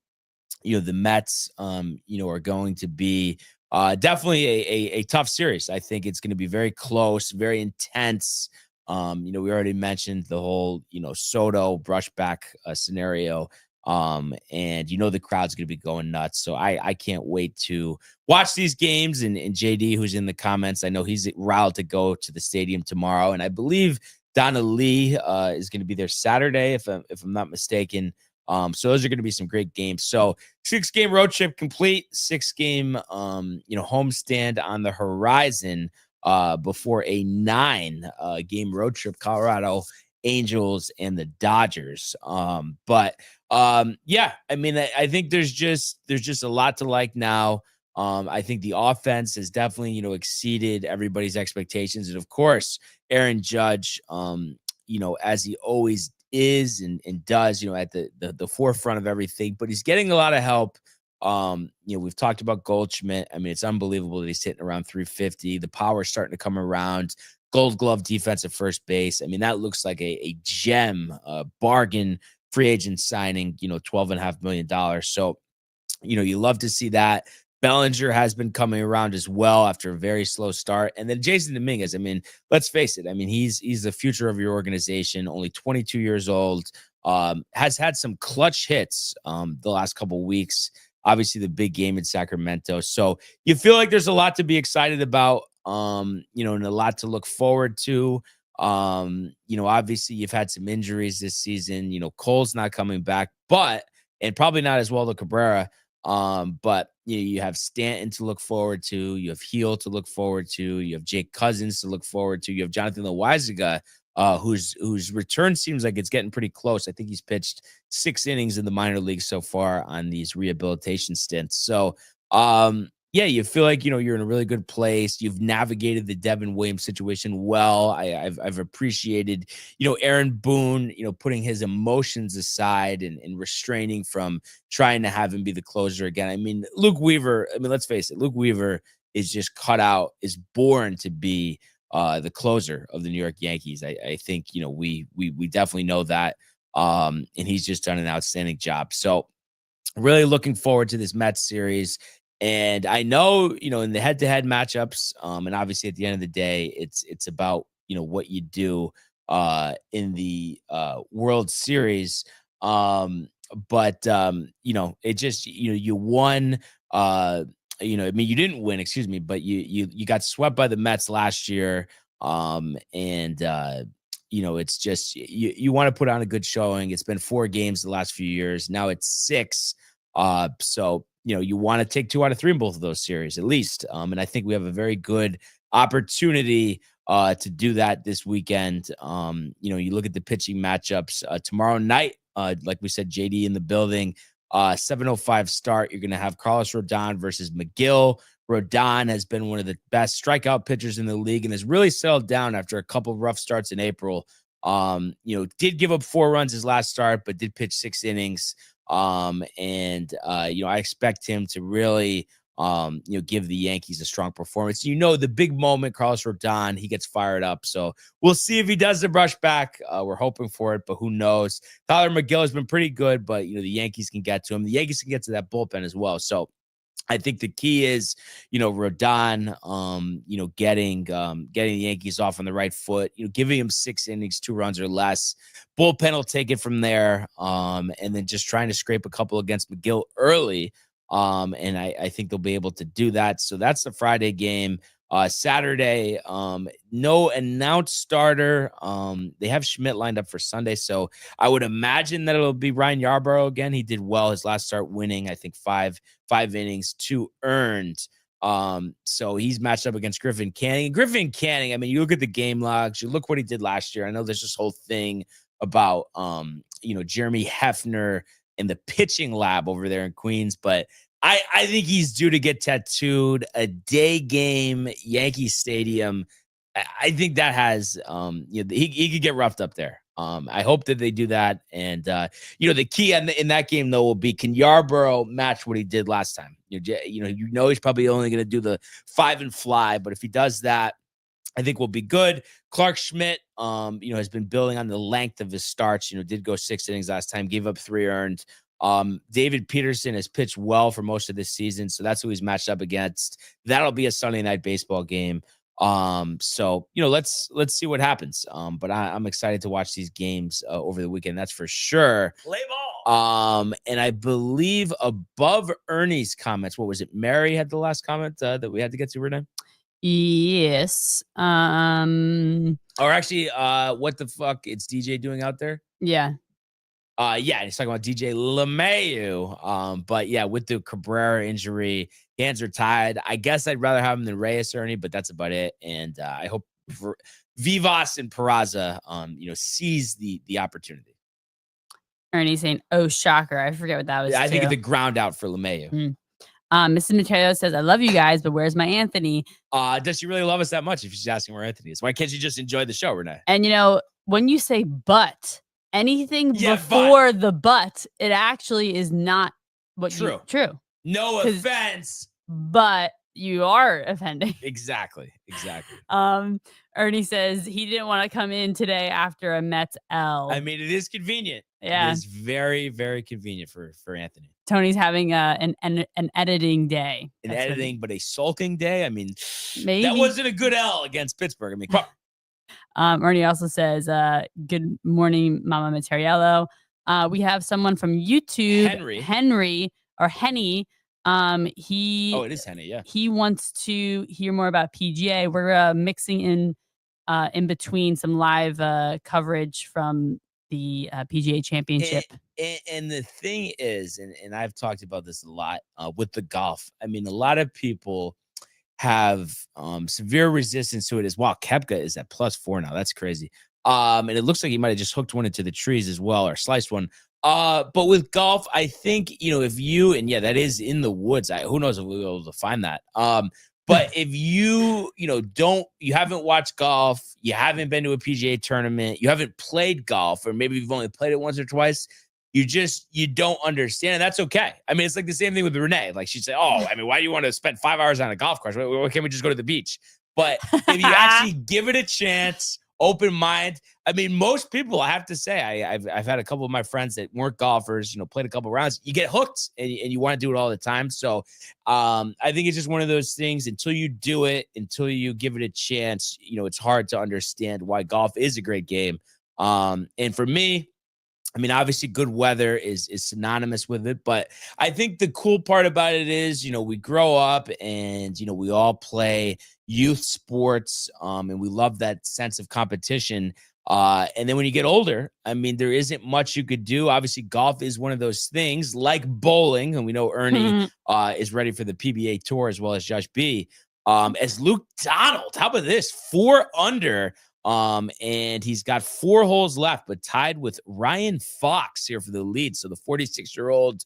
the Mets, are going to be definitely a tough series. I think it's going to be very close, very intense. We already mentioned the whole, Soto brushback scenario. And the crowd's going to be going nuts. So I can't wait to watch these games. And JD, who's in the comments, I know he's riled to go to the stadium tomorrow. And I believe Donna Lee is going to be there Saturday, if I'm not mistaken. So those are going to be some great games. So 6-game road trip complete, 6-game, homestand on the horizon before a 9-game road trip, Colorado Angels and the Dodgers. But yeah, I mean, I think there's just a lot to like now. I think the offense has definitely, exceeded everybody's expectations. And of course, Aaron Judge, as he always is and does, at the forefront of everything, but he's getting a lot of help. We've talked about Goldschmidt. I mean, it's unbelievable that he's hitting around 350. The power's starting to come around. Gold Glove defense at first base. I mean, that looks like a gem, bargain free agent signing, $12.5 million. So, you love to see that. Bellinger has been coming around as well after a very slow start. And then Jason Dominguez, I mean, let's face it. I mean, he's the future of your organization, only 22 years old, has had some clutch hits the last couple of weeks. Obviously, the big game in Sacramento. So you feel like there's a lot to be excited about, and a lot to look forward to. Obviously, you've had some injuries this season. Cole's not coming back, and probably not as well to Cabrera. But you have Stanton to look forward to. You have Heel to look forward to. You have Jake Cousins to look forward to. You have Jonathan Loaizaga, whose return seems like it's getting pretty close. I think he's pitched 6 innings in the minor leagues so far on these rehabilitation stints. So, yeah, you feel like, you're in a really good place. You've navigated the Devin Williams situation well. I've appreciated, Aaron Boone, putting his emotions aside and restraining from trying to have him be the closer again. I mean, Luke Weaver, let's face it, Luke Weaver is just cut out, is born to be the closer of the New York Yankees. I think, we definitely know that. And he's just done an outstanding job. So really looking forward to this Mets series. And I know, in the head-to-head matchups, and obviously at the end of the day, it's about, what you do in the World Series. But it just, you won, you didn't win, excuse me, but you got swept by the Mets last year. It's just, you want to put on a good showing. It's been 4 games the last few years. Now it's 6. So, you want to take 2 out of 3 in both of those series, at least. And I think we have a very good opportunity to do that this weekend. You look at the pitching matchups tomorrow night, like we said, JD in the building, 7:05 start. You're going to have Carlos Rodon versus McGill. Rodon has been one of the best strikeout pitchers in the league and has really settled down after a couple of rough starts in April. Did give up 4 runs his last start, but did pitch 6 innings. I expect him to really, give the Yankees a strong performance. The big moment, Carlos Rodon, he gets fired up. So we'll see if he does the brush back. We're hoping for it, but who knows? Tyler McGill has been pretty good, but, the Yankees can get to him. The Yankees can get to that bullpen as well. So I think the key is, Rodon, getting the Yankees off on the right foot, giving him 6 innings, 2 runs or less. Bullpen will take it from there. And then just trying to scrape a couple against McGill early. And I think they'll be able to do that. So that's the Friday game. Saturday, no announced starter. They have Schmidt lined up for Sunday. So I would imagine that it'll be Ryan Yarbrough again. He did well his last start, winning, I think, 5 innings, 2 earned. So he's matched up against Griffin Canning. Griffin Canning, you look at the game logs, you look what he did last year. I know there's this whole thing about, Jeremy Hefner in the pitching lab over there in Queens. But I think he's due to get tattooed. A day game, Yankee Stadium. I think that has, he could get roughed up there. I hope that they do that. And, the key in that game, though, will be, can Yarborough match what he did last time? He's probably only going to do the 5 and fly. But if he does that, I think we'll be good. Clark Schmidt, has been building on the length of his starts. Did go 6 innings last time, gave up 3 earned. David Peterson has pitched well for most of this season, so that's who he's matched up against. That'll be a Sunday night baseball game. So let's see what happens. But I'm excited to watch these games over the weekend. That's for sure. Play ball. And I believe above Ernie's comments, what was it? Mary had the last comment that we had to get to, Renee. Yes. Or actually, what the fuck? It's DJ doing out there? Yeah. He's talking about DJ LeMahieu. But yeah, with the Cabrera injury, hands are tied. I guess I'd rather have him than Reyes, Ernie, but that's about it. And I hope Vivas and Peraza, seize the opportunity. Ernie saying, "Oh, shocker! I forget what that was." Yeah, I think it's the ground out for LeMahieu. Mrs. Mateo says, "I love you guys, but where's my Anthony?" Does she really love us that much? If she's asking where Anthony is, why can't you just enjoy the show, Renee? And when you say "but," anything before the "but," it actually is not what true. True. No offense, but you are offending. Exactly. Ernie says he didn't want to come in today after a Mets L. I mean, it is convenient. Yeah, it is very, very convenient for Anthony. Tony's having an editing day. But a sulking day. I mean, maybe that wasn't a good L against Pittsburgh. I mean, come on. Ernie also says, "Good morning, Mama Materiello." We have someone from YouTube, Henry. It is Henny. Yeah. He wants to hear more about PGA. We're mixing in between some live coverage from the PGA Championship. And the thing is, and I've talked about this a lot with the golf. I mean, a lot of people have severe resistance to it as well. Koepka is at +4 now. That's crazy. And it looks like he might have just hooked one into the trees as well, or sliced one. But with golf, I think, if you, and yeah, that is in the woods. Who knows if we'll be able to find that. But if you haven't watched golf, you haven't been to a PGA tournament, you haven't played golf, or maybe you've only played it once or twice, you don't understand. And that's okay. I mean, it's like the same thing with Renee. Like she'd say, why do you want to spend 5 hours on a golf course? Why can't we just go to the beach? But if you actually give it a chance, open mind. I mean, most people, I have to say, I've had a couple of my friends that weren't golfers, played a couple of rounds. You get hooked and you want to do it all the time. So I think it's just one of those things. Until you do it, until you give it a chance, it's hard to understand why golf is a great game. And for me, I mean, obviously good weather is synonymous with it, but I think the cool part about it is, we grow up and, we all play youth sports, and we love that sense of competition. And then when you get older, I mean, there isn't much you could do. Obviously, golf is one of those things, like bowling, and we know Ernie is ready for the PBA Tour as well as Josh B. As Luke Donald, how about this? 4 under. And he's got 4 holes left, but tied with Ryan Fox here for the lead. So the 46-year-old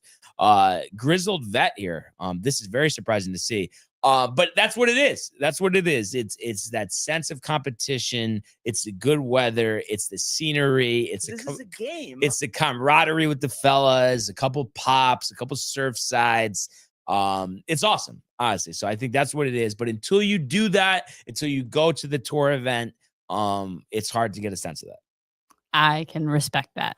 grizzled vet here. This is very surprising to see. But that's what it is. That's what it is. It's that sense of competition. It's the good weather. It's the scenery. This is a game. It's the camaraderie with the fellas, a couple pops, a couple surf sides. It's awesome, honestly. So I think that's what it is. But until you do that, until you go to the tour event, it's hard to get a sense of that. I can respect that.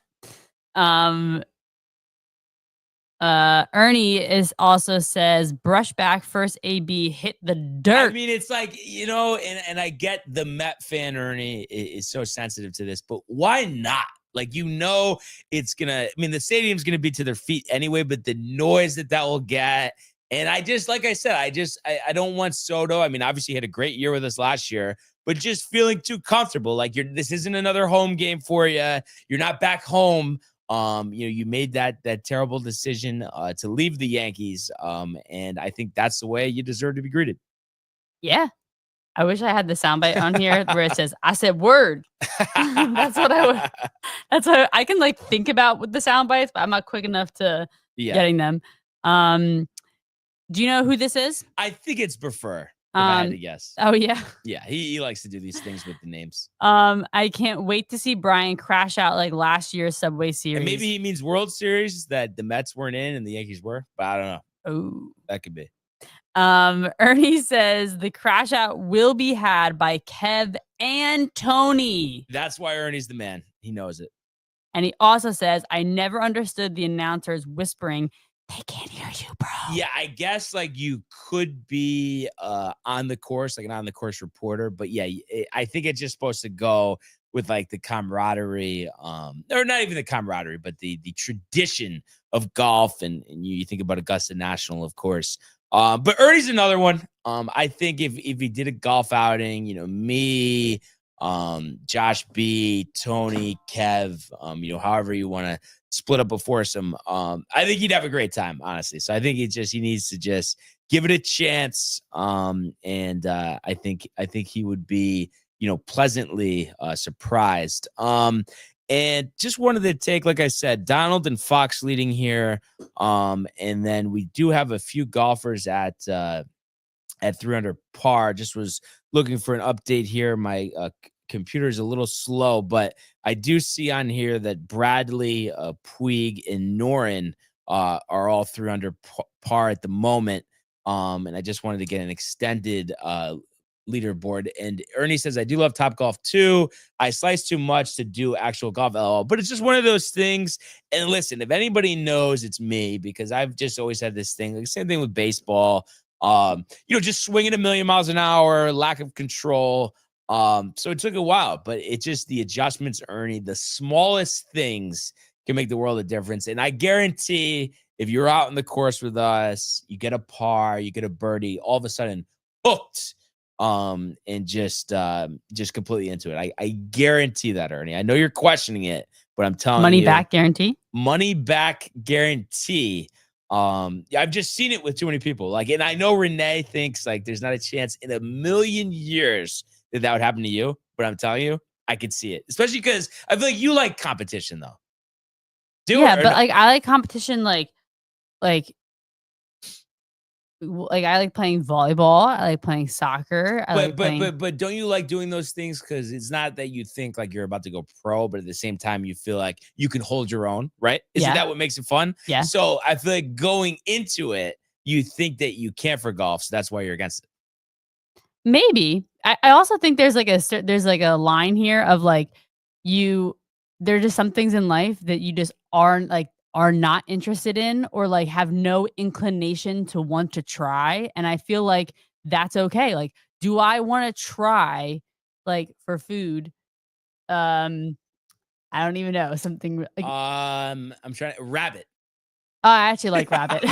Ernie also says, brush back first AB, hit the dirt. I mean, it's like, and I get the Met fan Ernie is so sensitive to this, but why not? Like, it's the stadium's going to be to their feet anyway, but the noise that will get. And I just, like I said, I don't want Soto. I mean, obviously he had a great year with us last year, but just feeling too comfortable. Like this isn't another home game for you. You're not back home. You made that terrible decision to leave the Yankees. And I think that's the way you deserve to be greeted. Yeah. I wish I had the soundbite on here where it says, I said word. That's what I can like think about with the sound bites, but I'm not quick enough to getting them. Do you know who this is? I think it's Prefer. If I had to guess. Oh yeah. Yeah, he likes to do these things with the names. I can't wait to see Brian crash out like last year's Subway Series. And maybe he means World Series that the Mets weren't in and the Yankees were, but I don't know. Oh, that could be. Ernie says the crash out will be had by Kev and Tony. That's why Ernie's the man. He knows it. And he also says, I never understood the announcers whispering, they can't hear you, bro. Yeah, I guess like you could be on the course, like an on the course reporter. But yeah, I think it's just supposed to go with like the camaraderie, or not even the camaraderie, but the tradition of golf. And you think about Augusta National, of course. But Ernie's another one. I think if he did a golf outing, me, Josh B, Tony, Kev, however you want to split up a foursome, I think he'd have a great time, honestly. So I think he needs to just give it a chance. And I think he would be, pleasantly surprised. And just wanted to take, like I said, Donald and Fox leading here. And then we do have a few golfers at 300 par. Just was looking for an update here. My computer is a little slow, but I do see on here that Bradley, Puig, and Noren are all 300 par at the moment. And I just wanted to get an extended leaderboard. And Ernie says, I do love Top Golf too. I slice too much to do actual golf, but it's just one of those things. And listen, if anybody knows, it's me, because I've just always had this thing, like same thing with baseball, just swinging a million miles an hour, lack of control. So it took a while, but it's just the adjustments, Ernie, the smallest things can make the world of difference. And I guarantee if you're out in the course with us, you get a par, you get a birdie, all of a sudden hooked. And just completely into it. I guarantee that, Ernie. I know you're questioning it, but I'm telling you. Money back guarantee? Money back guarantee. I've just seen it with too many people. And I know Renee thinks there's not a chance in a million years that would happen to you, but I'm telling you, I could see it. Especially because I feel like you like competition, though. But I like competition, I like playing volleyball. I like playing soccer. But don't you like doing those things? Because it's not that you think like you're about to go pro, but at the same time you feel like you can hold your own, right? Isn't that what makes it fun? Yeah. So I feel like going into it, you think that you can't for golf, so that's why you're against it. Maybe. I also think there's a line here of there's just some things in life that you just are not interested in, or have no inclination to want to try. And I feel like that's okay. Do I want to try for food? I don't even know, something I'm trying rabbit. Oh, I actually like rabbit.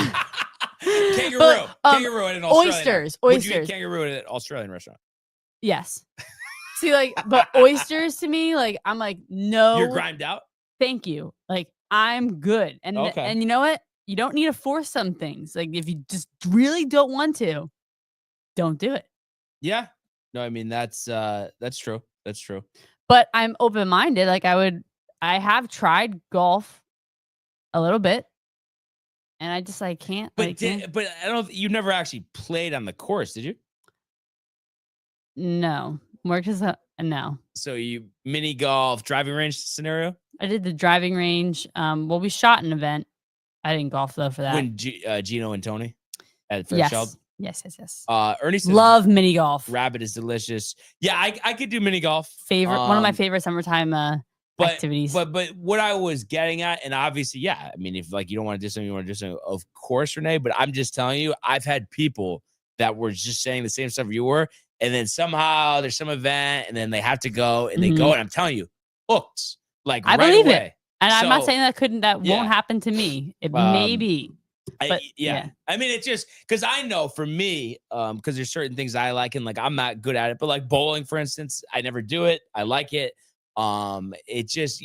Kangaroo. Kangaroo at an Australian. Oysters. Would you eat kangaroo at an Australian restaurant? Yes. See, but oysters to me, I'm no. You're grimed out? Thank you. I'm good. And and you know what? You don't need to force some things. If you just really don't want to, don't do it. Yeah. No, I mean, that's true. That's true. But I'm open-minded. I have tried golf a little bit, and I just can't. But I don't. You never actually played on the course, did you? No. More because no. So you mini golf driving range scenario? I did the driving range. We shot an event. I didn't golf though for that. When Gino and Tony at Fairchild? Yes. Ernie says love mini golf. Rabbit is delicious. Yeah, I could do mini golf. One of my favorite summertime activities. But what I was getting at, and obviously, yeah, I mean, if you don't want to do something, you want to do something, of course, Renee. But I'm just telling you, I've had people that were just saying the same stuff you were, and then somehow there's some event, and then they have to go, and they go, and I'm telling you, hooked. I right believe away. It. And I'm not saying that won't happen to me. It may be. But, yeah. I mean, it's just because I know for me, because there's certain things I like, and I'm not good at it, but bowling, for instance, I never do it. I like it. It just,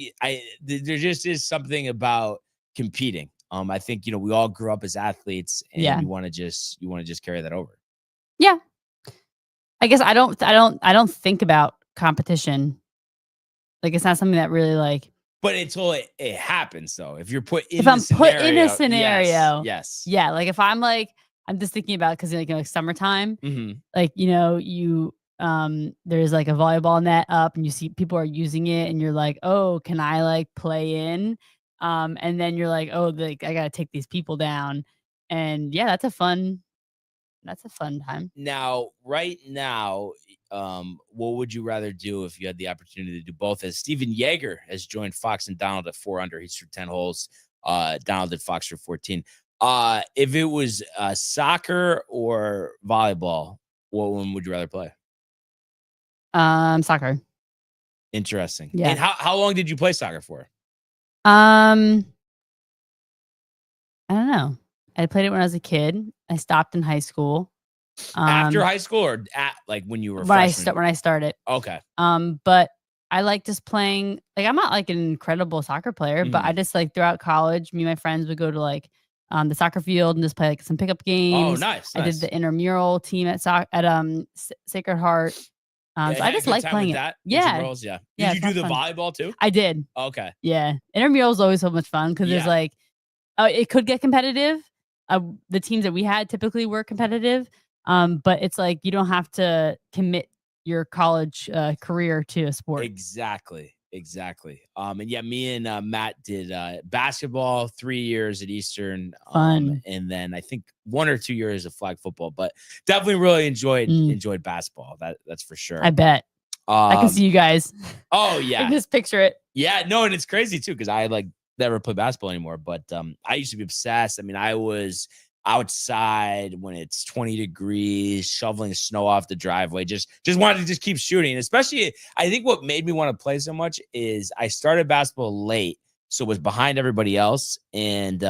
there just is something about competing. I think, we all grew up as athletes, and you want to just carry that over. Yeah. I guess I don't think about competition. Like it's not something that really like. But until it happens, though, if you're put in, If I'm put in a scenario, yes, yeah. Like if I'm like, I'm just thinking about because like summertime, mm-hmm. like you there's like a volleyball net up and you see people are using it and you're like, oh, can I like play in? And then you're like, oh, like I gotta take these people down, and yeah, that's a fun time. Now, right now, what would you rather do if you had the opportunity to do both? As Steven Yeager has joined Fox and Donald at 4 under, he's through 10 holes. Donald at Fox for 14. If it was soccer or volleyball, what one would you rather play? Soccer. Interesting. Yeah. And how long did you play soccer for? I don't know. I played it when I was a kid. I stopped in high school. After high school or at like when you were when I started. Okay. But I like just playing. Like I'm not like an incredible soccer player, but I just like throughout college, me and my friends would go to like the soccer field and just play like some pickup games. Oh, nice. I did the intramural team at Sacred Heart. So I just like playing it. Yeah. Did you do the volleyball too? I did. Okay. Yeah. Intramural is always so much fun because there's like, it could get competitive. The teams that we had typically were competitive. But it's like you don't have to commit your college career to a sport. Exactly. And yeah, me and Matt did basketball 3 years at Eastern. Fun. And then I think 1 or 2 years of flag football, but definitely really enjoyed basketball. That's for sure. I bet. I can see you guys. Oh yeah. I can just picture it. Yeah, no, and it's crazy too because I like never play basketball anymore. But I used to be obsessed. I mean, I was outside when it's 20 degrees, shoveling snow off the driveway, just wanted to just keep shooting. Especially, I think what made me want to play so much is I started basketball late, so it was behind everybody else. And,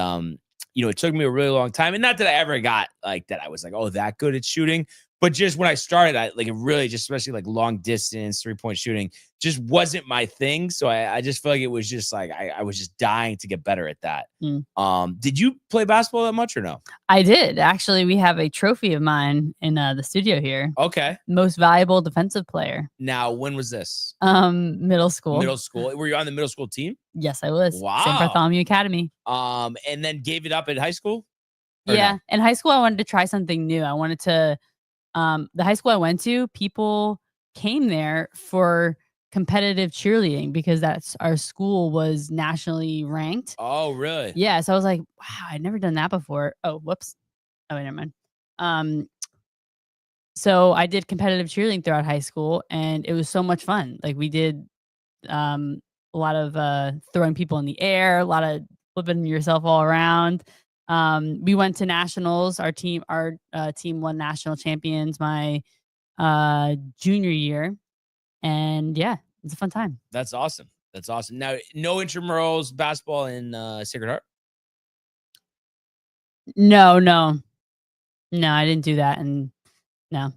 it took me a really long time. And not that I ever got like that. I was like, oh, that good at shooting. But just when I started, I like it really just, especially like long distance 3-point shooting, just wasn't my thing. So I just feel like it was just like I was just dying to get better at that. Did you play basketball that much or no? I did. Actually, we have a trophy of mine in the studio here. Okay. Most valuable defensive player. Now, when was this? Middle school. Middle school. Were you on the middle school team? Yes, I was. Wow. St. Bartholomew Academy. And then gave it up at high school? Yeah. No? In high school, I wanted to try something new. I wanted to the high school I went to, people came there for competitive cheerleading because our school was nationally ranked. Oh, really? Yeah. So I was like, wow, I'd never done that before. Oh, whoops. Oh, wait, never mind. So I did competitive cheerleading throughout high school and it was so much fun. Like we did a lot of throwing people in the air, a lot of flipping yourself all around. We went to nationals. Our team won national champions my junior year, and yeah, it's a fun time. That's awesome. Now, no intramurals basketball in Sacred Heart? No, I didn't do that, and no,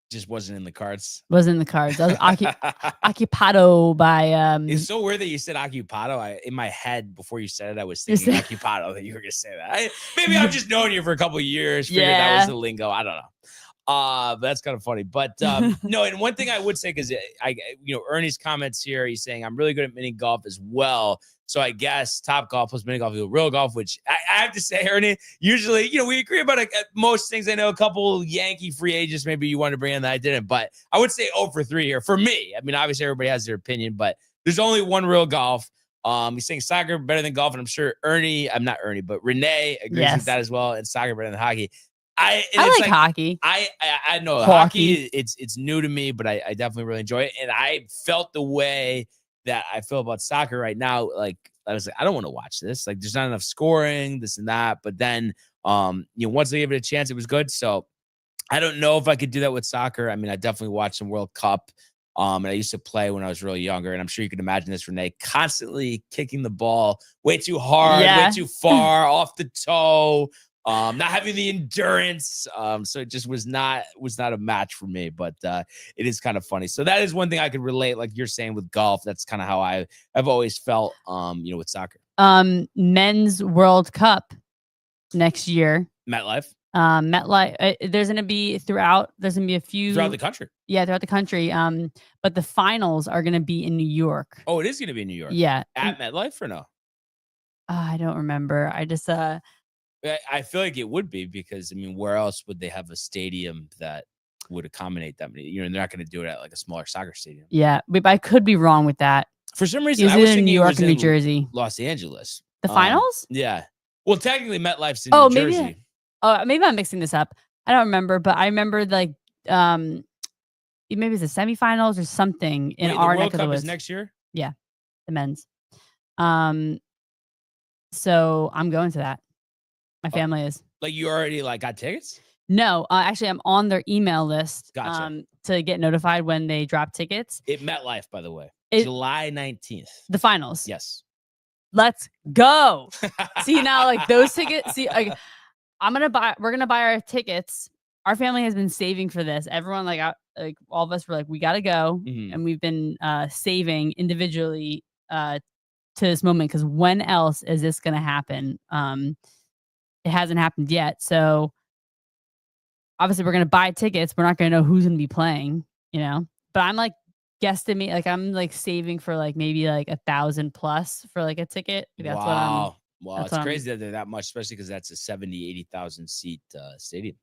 just wasn't in the cards. Wasn't in the cards. I was occupado by. It's so weird that you said occupado. In my head, before you said it, I was thinking occupado that you were gonna say that. Maybe I've just known you for a couple of years. Figured that was the lingo. I don't know. But that's kind of funny. But no, and one thing I would say, because Ernie's comments here, he's saying I'm really good at mini golf as well. So I guess top golf plus mini golf is real golf, which I have to say, Ernie, usually, we agree about most things. I know a couple Yankee free agents maybe you wanted to bring in that I didn't, but I would say 0 for 3 here for me. I mean, obviously everybody has their opinion, but there's only one real golf. He's saying soccer better than golf, and I'm sure but Renee agrees with that as well, and soccer better than hockey. I like hockey. I know hockey. It's new to me, but I definitely really enjoy it, and I felt the way that I feel about soccer right now. Like I was like, I don't want to watch this. Like there's not enough scoring, this and that. But then, once I gave it a chance, it was good. So I don't know if I could do that with soccer. I mean, I definitely watched some World Cup. And I used to play when I was really younger. And I'm sure you can imagine this, Renee, constantly kicking the ball way too hard, way too far, off the toe. Not having the endurance. So it just was not a match for me, but it is kind of funny. So that is one thing I could relate, like you're saying with golf. That's kind of how I've always felt, with soccer. Men's World Cup next year. MetLife. MetLife. There's going to be a few throughout the country. Yeah, throughout the country. But the finals are going to be in New York. Oh, it is going to be in New York. Yeah. At MetLife or no? I don't remember. I just I feel like it would be because where else would they have a stadium that would accommodate that many? They're not going to do it at like a smaller soccer stadium. Yeah, but I could be wrong with that. For some reason, I was thinking New York and New Jersey, Los Angeles. The finals? Yeah. Well, technically, MetLife's in New Jersey. Maybe I'm mixing this up. I don't remember, but I remember maybe it's the semifinals or something in our neck of the woods. Is next year? Yeah, the men's. So I'm going to that. My family is. Like you already got tickets? No, actually, I'm on their email list. Gotcha. To get notified when they drop tickets. It MetLife, by the way, July 19th. The finals. Yes. Let's go. See now, those tickets. See, we're gonna buy our tickets. Our family has been saving for this. Everyone, all of us were we gotta go, and we've been saving individually to this moment because when else is this gonna happen? It hasn't happened yet, so obviously we're gonna buy tickets. We're not gonna know who's gonna be playing, but I'm guesstimate, I'm saving for maybe 1,000+ for a ticket. That's wow. It's crazy that they're that much, especially because that's a 70,000-80,000 seat stadium.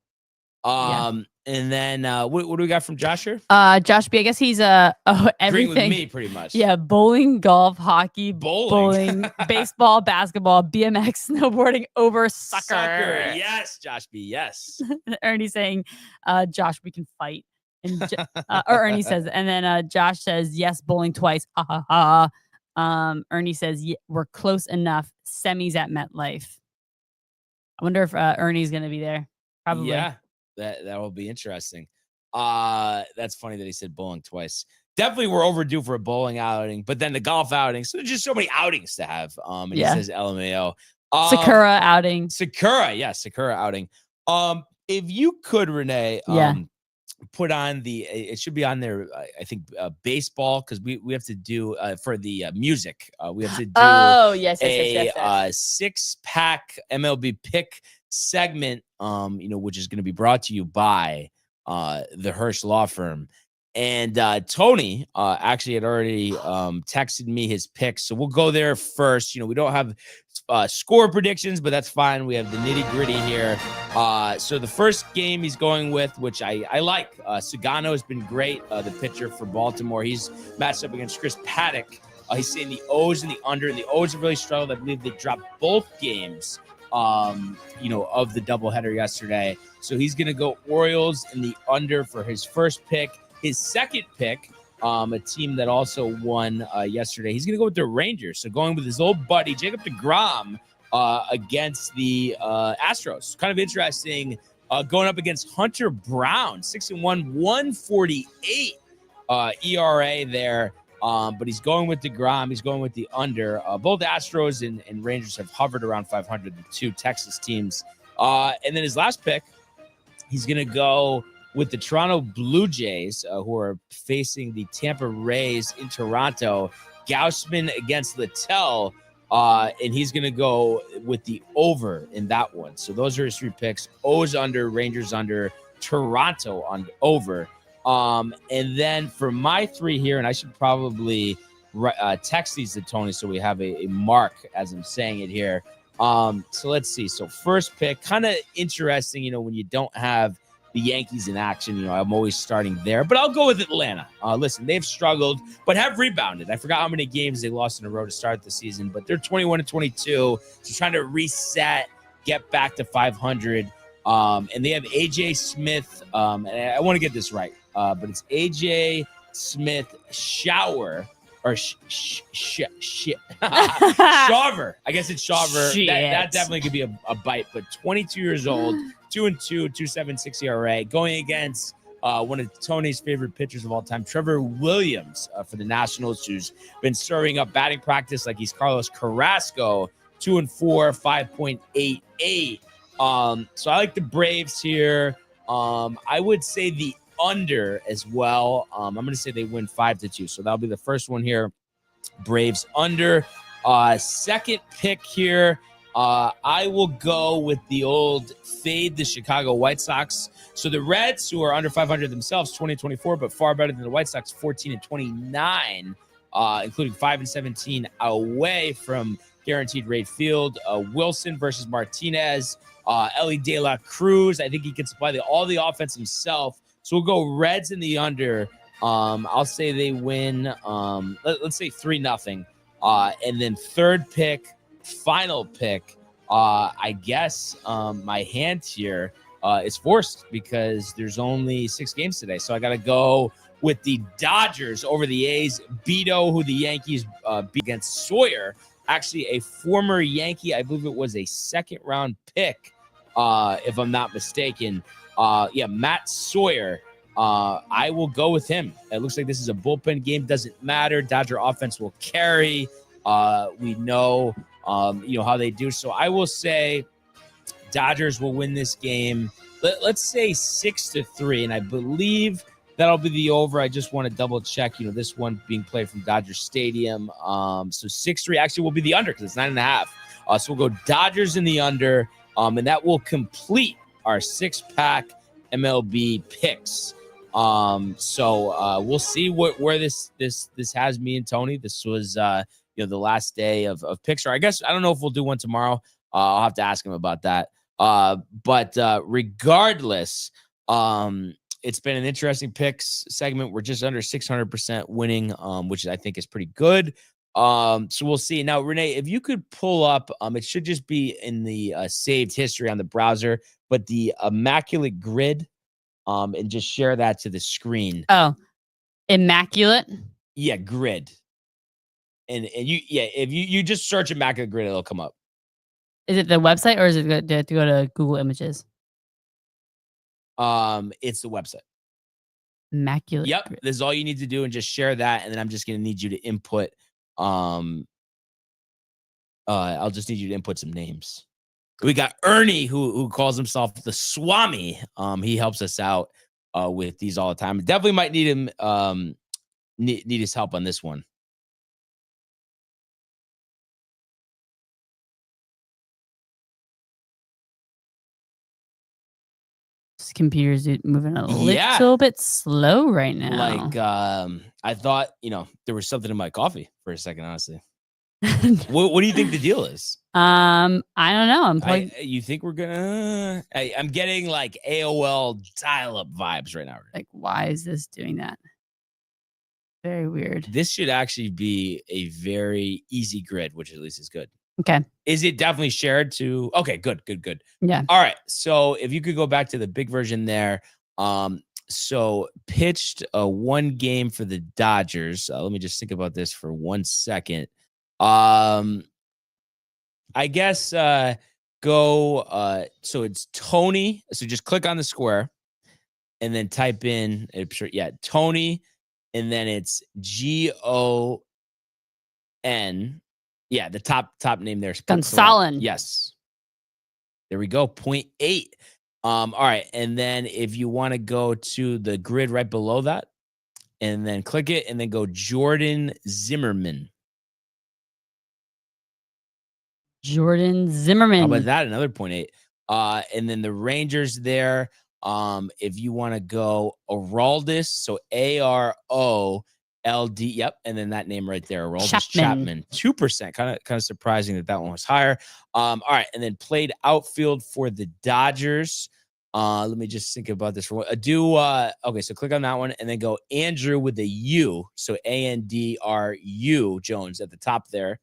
And then what do we got from Josh here? Josh B, I guess he's everything. Agreeing with me pretty much. Yeah, bowling, golf, hockey, bowling, baseball, basketball, BMX, snowboarding, over soccer. Yes, Josh B, yes. Ernie saying, Josh, we can fight. And or Ernie says, and then Josh says, yes, bowling twice. Ha ha ha. Ernie says, we're close enough. Semis at MetLife. I wonder if Ernie's going to be there. Probably. Yeah, that will be interesting. That's funny that he said bowling twice. Definitely we're overdue for a bowling outing, but then the golf outing. So there's just so many outings to have. And he says LMAO. Sakura outing. Sakura outing. If you could, Renee, put on it should be on there, I think, baseball, because we have to do for the music. We have to do yes. 6-pack MLB pick segment, which is going to be brought to you by the Hirsch Law Firm. And Tony actually had already texted me his picks. So we'll go there first. We don't have score predictions, but that's fine. We have the nitty gritty here. So the first game he's going with, which I like, Sugano has been great, the pitcher for Baltimore. He's matched up against Chris Paddock. He's saying the O's and the under, and the O's have really struggled. I believe they dropped both games, of the doubleheader yesterday. So he's going to go Orioles in the under for his first pick. His second pick, a team that also won yesterday, he's going to go with the Rangers. So going with his old buddy, Jacob deGrom, against the Astros. Kind of interesting, going up against Hunter Brown, 6-1, 148 ERA there. But he's going with deGrom. He's going with the under. Both Astros and Rangers have hovered around 500, the two Texas teams. And then his last pick, he's going to go with the Toronto Blue Jays, who are facing the Tampa Rays in Toronto. Gausman against Littell, and he's going to go with the over in that one. So those are his three picks. O's under, Rangers under, Toronto on over. And then for my three here, and I should probably text these to Tony so we have a mark as I'm saying it here. So let's see. So first pick, kind of interesting, when you don't have the Yankees in action, I'm always starting there, but I'll go with Atlanta. Listen, they've struggled, but have rebounded. I forgot how many games they lost in a row to start the season, but they're 21-22. So trying to reset, get back to 500. And they have AJ Smith. And I want to get this right, but it's AJ Smith Shower or Shaver. I guess it's Shaver. That definitely could be a bite, but 22 years old, 2-2, 2.76 ERA, going against one of Tony's favorite pitchers of all time, Trevor Williams, for the Nationals, who's been stirring up batting practice like he's Carlos Carrasco, 2-4, 5.88. So I like the Braves here. I would say the under as well. I'm going to say they win 5-2. So that'll be the first one here. Braves under. Second pick here. I will go with the old fade the Chicago White Sox. So the Reds, who are under 500 themselves, 20-24, but far better than the White Sox, 14-29, including 5-17 away from guaranteed rate field. Wilson versus Martinez. Ellie De La Cruz. I think he can supply all the offense himself. So we'll go Reds in the under. I'll say they win. Let's say 3-0. And then third pick, final pick. I guess my hand here is forced because there's only 6 games today. So I got to go with the Dodgers over the A's. Beto, who the Yankees beat against Sawyer. Actually, a former Yankee. I believe it was a second-round pick, if I'm not mistaken. Matt Sawyer. I will go with him. It looks like this is a bullpen game. Doesn't matter. Dodger offense will carry. We know, how they do. So I will say Dodgers will win this game. Let's say 6-3. And I believe that'll be the over. I just want to double check, this one being played from Dodger Stadium. So 6-3 actually will be the under because it's 9.5. So we'll go Dodgers in the under. And that will complete our 6-pack MLB picks. So we'll see where this has me and Tony. This was the last day of picks. Or I guess I don't know if we'll do one tomorrow. I'll have to ask him about that. But regardless, it's been an interesting picks segment. We're just under 600% winning, which I think is pretty good. So we'll see. Now, Renee, if you could pull up, it should just be in the saved history on the browser, but the immaculate grid. And just share that to the screen. Oh, immaculate? Yeah, grid. And if you just search immaculate grid, it'll come up. Is it the website or is it do you have to go to Google Images? It's the website. Immaculate. Yep. Grid. This is all you need to do, and just share that. And then I'm just gonna need you to input. I'll just need you to input some names. We got Ernie, who calls himself the Swami. He helps us out with these all the time. Definitely might need him need his help on this one. This computer's moving a little bit slow right now. Like I thought, there was something in my coffee for a second, honestly. What do you think the deal is? I don't know. You think we're gonna? I'm getting like AOL dial-up vibes right now. Like, why is this doing that? Very weird. This should actually be a very easy grid, which at least is good. Okay. Is it definitely shared to? Okay, good. Yeah. All right. So if you could go back to the big version there. So pitched one game for the Dodgers. Let me just think about this for 1 second. I guess go so it's Tony. So just click on the square and then type in Tony, and then it's Gon. Yeah, the top name there is Gonzalez. Yes. There we go. 0.8. All right. And then if you want to go to the grid right below that and then click it and then go Jordan Zimmerman. Jordan Zimmerman. How about that? Another 0.8. And then the Rangers there. If you want to go Aroldis, so AROLD. Yep, and then that name right there, Aroldis Chapman. 2%. Kind of surprising that one was higher. All right, and then played outfield for the Dodgers. Let me just think about this for okay, so click on that one and then go Andrew with a U. So ANDRU Jones at the top there.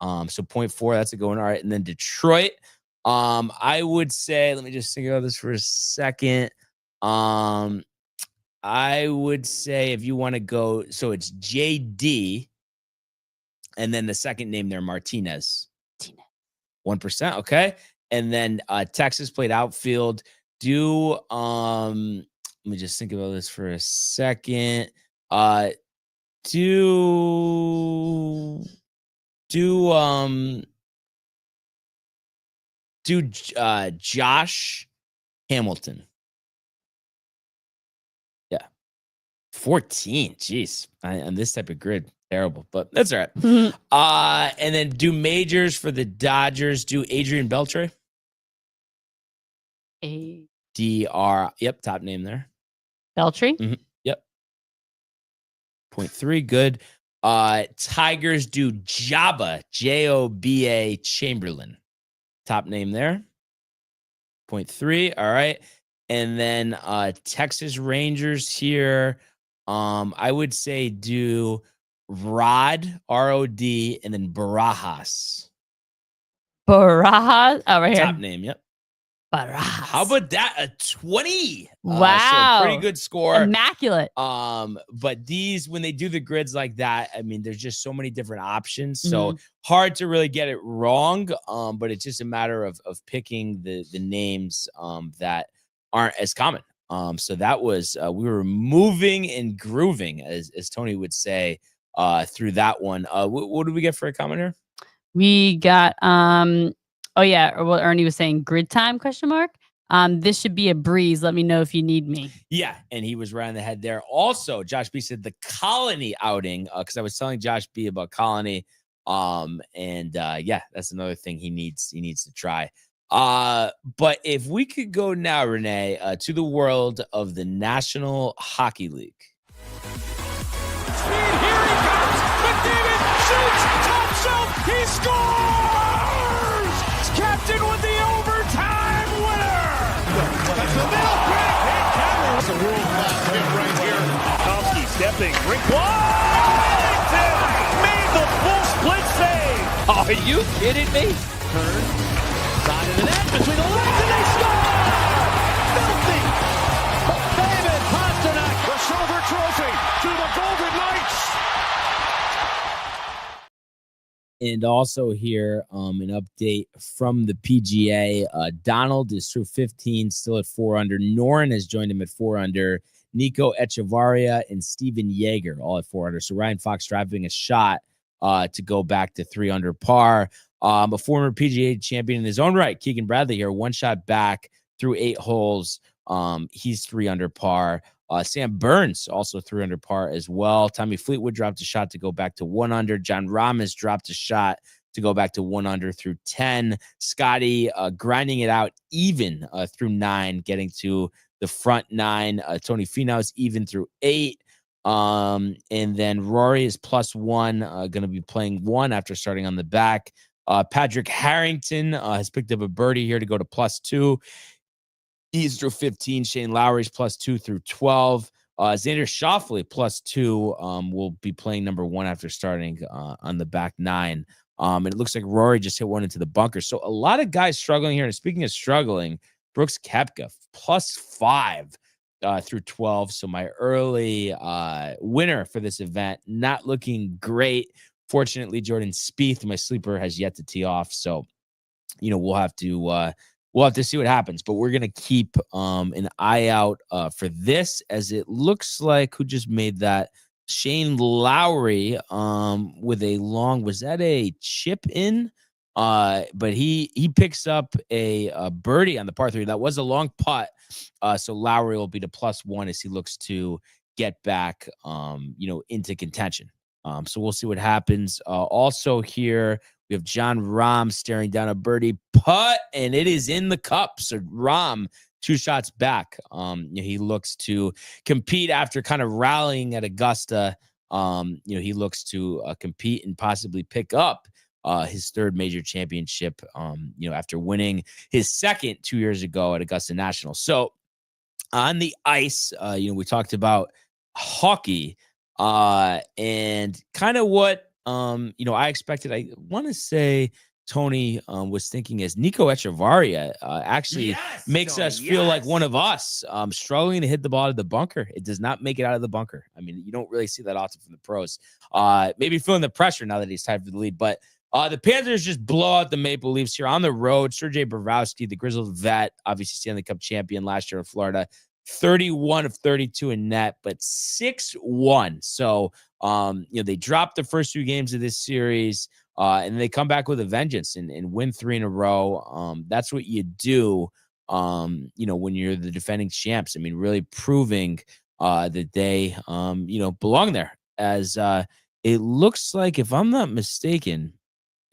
So 0.4, that's a going. All right. And then Detroit. I would say, let me just think about this for a second. I would say if you want to go, so it's JD, and then the second name there, Martinez. 1%. Okay. And then Texas played outfield. Let me just think about this for a second. Josh Hamilton. Yeah. 14. Jeez. On this type of grid. Terrible, but that's all right. And then do majors for the Dodgers. Do Adrian Beltre. DR. Yep, top name there. Beltre. Mm-hmm. Yep. 0.3. Good. Tigers do Joba. Joba Chamberlain. Top name there. 0.3. All right. And then Texas Rangers here. I would say do Rod, R-O-D, and then Barajas. Barajas? Oh, right here. Top name, yep. Barajas. How about that? A 20. Wow. So pretty good score. Immaculate. But these, when they do the grids like that, I mean, there's just so many different options. So hard to really get it wrong. But it's just a matter of picking the names that aren't as common. So that was we were moving and grooving, as Tony would say, through that one. What did we get for a comment here? We got oh yeah, or what Ernie was saying, grid time ? This should be a breeze. Let me know if you need me. Yeah, and he was right on the head there. Also, Josh B said the Colony outing, because I was telling Josh B about Colony. Yeah, that's another thing he needs to try. But if we could go now, Renee, to the world of the National Hockey League. Here he comes. McDavid shoots. Top shelf. He scores. Captain with the overtime winner. That's the middle pick. That's a world-class hit right here. Tomsky stepping. Rink Washington made the full split save. Are you kidding me? Turn. Side of the net. Between the legs and they score. Filthy. David Pastrnak. The silver trophy to the Golden Knights. And also here, an update from the PGA. Donald is through 15, still at 4 under. Noren has joined him at 4 under. Nico Echevarria and Steven Yeager all at 4 under. So Ryan Fox driving a shot to go back to 3 under par. A former PGA champion in his own right, Keegan Bradley here, 1 shot back through 8 holes. He's 3 under par. Sam Burns also 3 under par as well. Tommy Fleetwood dropped a shot to go back to 1 under. John Rahm has dropped a shot to go back to 1 under through 10. Scotty grinding it out even through 9, getting to the front 9. Tony Finau's even through 8. And then Rory is +1, going to be playing 1 after starting on the back. Patrick Harrington has picked up a birdie here to go to +2. He's through 15. Shane Lowry's +2 through 12. Xander Schauffele +2 will be playing number 1 after starting on the back 9. And it looks like Rory just hit 1 into the bunker. So a lot of guys struggling here. And speaking of struggling, Brooks Koepka +5 through 12. So my early winner for this event, not looking great. Fortunately, Jordan Spieth, my sleeper, has yet to tee off. So, we'll have to see what happens. But we're gonna keep an eye out for this, as it looks like who just made that. Shane Lowry with a long, was that a chip in? But he picks up a birdie on the par 3. That was a long putt. So Lowry will be to +1 as he looks to get back, into contention. So we'll see what happens. Also here, we have John Rahm staring down a birdie putt, and it is in the cup. So Rahm, 2 shots back. He looks to compete after kind of rallying at Augusta. He looks to compete and possibly pick up his 3rd major championship, after winning his 2nd 2 years ago at Augusta National. So on the ice, we talked about hockey. And kind of what, I expected. I want to say Tony was thinking as Nico Echevarria actually makes us feel like one of us, struggling to hit the ball out of the bunker. It does not make it out of the bunker. I mean, you don't really see that often from the pros. Maybe feeling the pressure now that he's tied for the lead. But the Panthers just blow out the Maple Leafs here on the road. Sergei Bobrovsky, the Grizzlied vet, obviously Stanley Cup champion last year in Florida. 31 of 32 in net, but 6-1. So, they dropped the first 2 games of this series, and they come back with a vengeance and win 3 in a row. That's what you do, when you're the defending champs. I mean, really proving that they, belong there. As it looks like, if I'm not mistaken,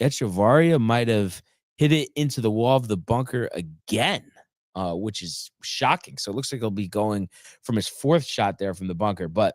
Echevarria might have hit it into the wall of the bunker again, which is shocking. So it looks like he'll be going from his fourth shot there from the bunker. But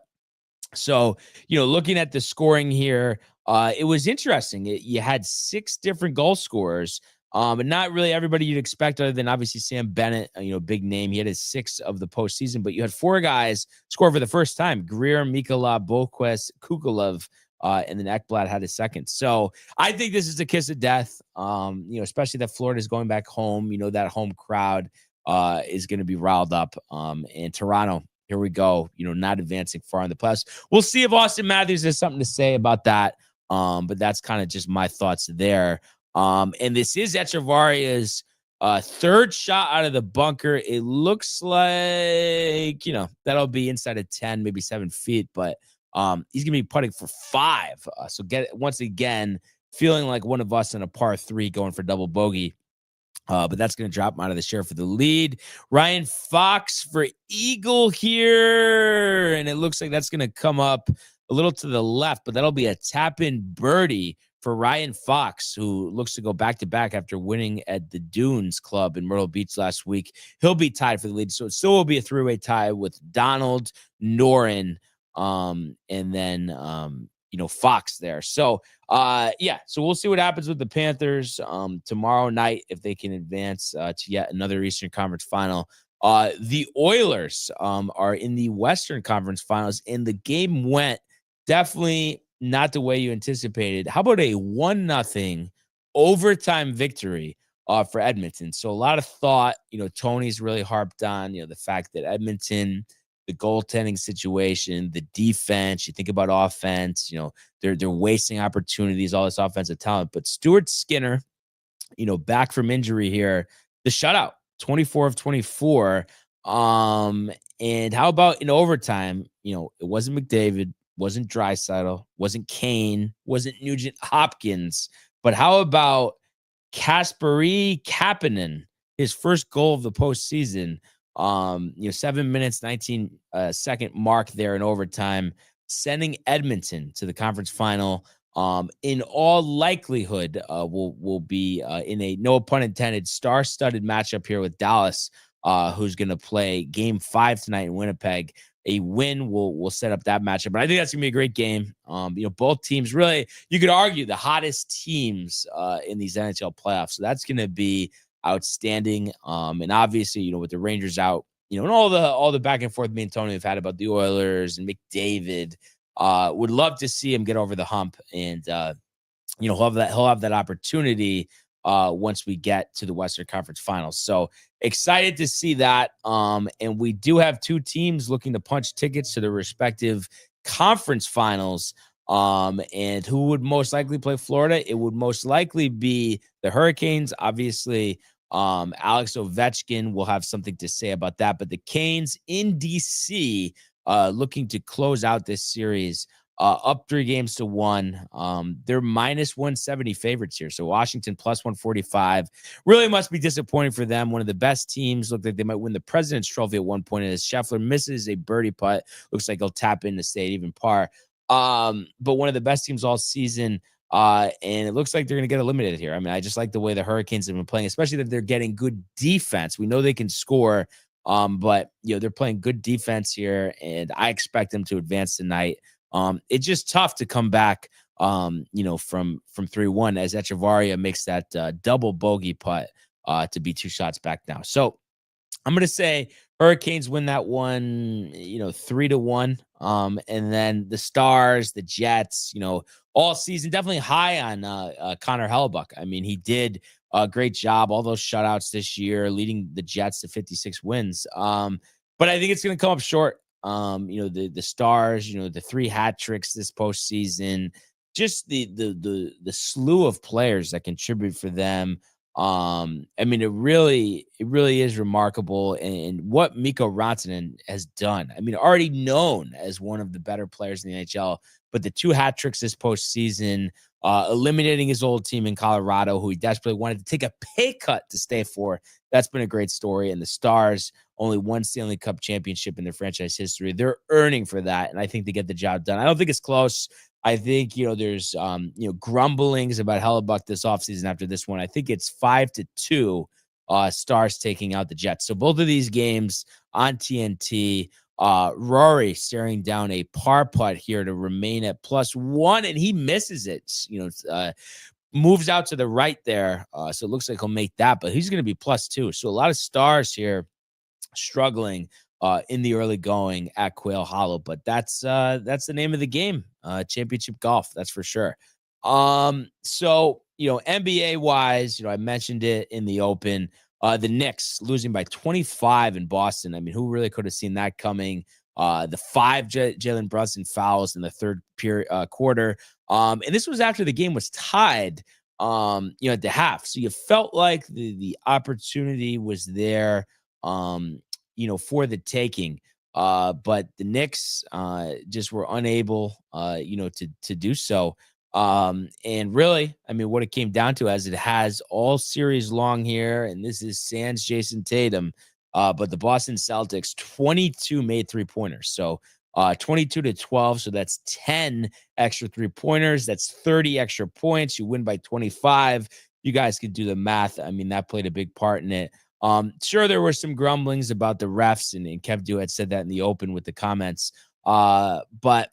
so, looking at the scoring here, it was interesting. You had 6 different goal scorers, and not really everybody you'd expect, other than obviously Sam Bennett, big name. He had his 6th of the postseason, but you had 4 guys score for the first time: Greer, Mikala, Boquist, Kukulov, and then Ekblad had his 2nd. So I think this is a kiss of death, especially that Florida's going back home. That home crowd is going to be riled up. And Toronto, here we go, not advancing far in the playoffs. We'll see if Austin Matthews has something to say about that. But that's kind of just my thoughts there. And this is Echevarria's 3rd shot out of the bunker. It looks like, that'll be inside of 10, maybe 7 feet, but he's going to be putting for 5. So once again, feeling like one of us in a par 3 going for double bogey. But that's going to drop him out of the share for the lead. Ryan Fox for eagle here. And it looks like that's going to come up a little to the left, but that'll be a tap-in birdie for Ryan Fox, who looks to go back-to-back after winning at the Dunes Club in Myrtle Beach last week. He'll be tied for the lead. So it still will be a 3-way tie with Donald, Noren, and then Fox there. So so we'll see what happens with the Panthers tomorrow night, if they can advance to yet another Eastern Conference final. The Oilers are in the Western Conference Finals, and the game went definitely not the way you anticipated. How about a 1-0 overtime victory for Edmonton? So a lot of thought, Tony's really harped on, the fact that Edmonton, the goaltending situation, the defense, you think about offense, they're wasting opportunities, all this offensive talent. But Stuart Skinner, back from injury here, the shutout, 24 of 24. And how about in overtime? It wasn't McDavid, wasn't Draisaitl, wasn't Kane, wasn't Nugent Hopkins, but how about Kasperi Kapanen, his first goal of the postseason? 7 minutes, 19 second mark there in overtime, sending Edmonton to the conference final. In all likelihood, will be in a, no pun intended, star-studded matchup here with Dallas, who's going to play Game 5 tonight in Winnipeg. A win will set up that matchup, but I think that's gonna be a great game. Both teams really, you could argue, the hottest teams in these NHL playoffs. So that's gonna be outstanding. And obviously, with the Rangers out, and all the back and forth me and Tony have had about the Oilers and McDavid, would love to see him get over the hump, and he'll have that opportunity once we get to the Western Conference Finals. So excited to see that. And we do have 2 teams looking to punch tickets to their respective conference finals. And who would most likely play Florida? It would most likely be the Hurricanes. Obviously, Alex Ovechkin will have something to say about that. But the Canes in DC, looking to close out this series, up 3-1. They're minus 170 favorites here. So Washington plus 145. Really must be disappointing for them. One of the best teams. Looked like they might win the President's Trophy at one point. And as Scheffler misses a birdie putt, looks like he'll tap in to stay at even par. But one of the best teams all season. And it looks like they're going to get eliminated here. I mean, I just like the way the Hurricanes have been playing, especially that they're getting good defense. We know they can score, but they're playing good defense here, and I expect them to advance tonight. It's just tough to come back, from 3-1 as Echevarria makes that double bogey putt to be 2 shots back now. So I'm going to say Hurricanes win that one, 3-1. And then the Stars, the Jets, all season, definitely high on Connor Hellebuck. I mean, he did a great job, all those shutouts this year, leading the Jets to 56 wins. But I think it's going to come up short. The Stars, the 3 hat tricks this postseason, just the slew of players that contribute for them. I mean, it really is remarkable. And what Mikko Rantanen has done, I mean, already known as one of the better players in the NHL, but the 2 hat tricks this postseason, eliminating his old team in Colorado, who he desperately wanted to take a pay cut to stay for that's been a great story. And the Stars, only one Stanley Cup championship in their franchise history. They're earning for that, and I think they get the job done. I don't think it's close. I think, there's, grumblings about Hellebuck this offseason after this one. I think it's 5-2 Stars taking out the Jets. So both of these games on TNT, Rory staring down a par putt here to remain at +1, and he misses it, moves out to the right there. So it looks like he'll make that, but he's going to be +2. So a lot of Stars here struggling in the early going at Quail Hollow, but that's the name of the game, championship golf, that's for sure. So, NBA wise, I mentioned it in the open, the Knicks losing by 25 in Boston. I mean, who really could have seen that coming? The 5 Jalen Brunson fouls in the third quarter. And this was after the game was tied, at the half. So you felt like the opportunity was there, for the taking. But the Knicks just were unable, to do so. And really, I mean, what it came down to, as it has all series long here, and this is sans Jason Tatum, but the Boston Celtics, 22 made 3-pointers. So 22-12. So that's 10 extra 3-pointers. That's 30 extra points. You win by 25. You guys could do the math. I mean, that played a big part in it. Sure, there were some grumblings about the refs, and Kev Dew had said that in the open with the comments. But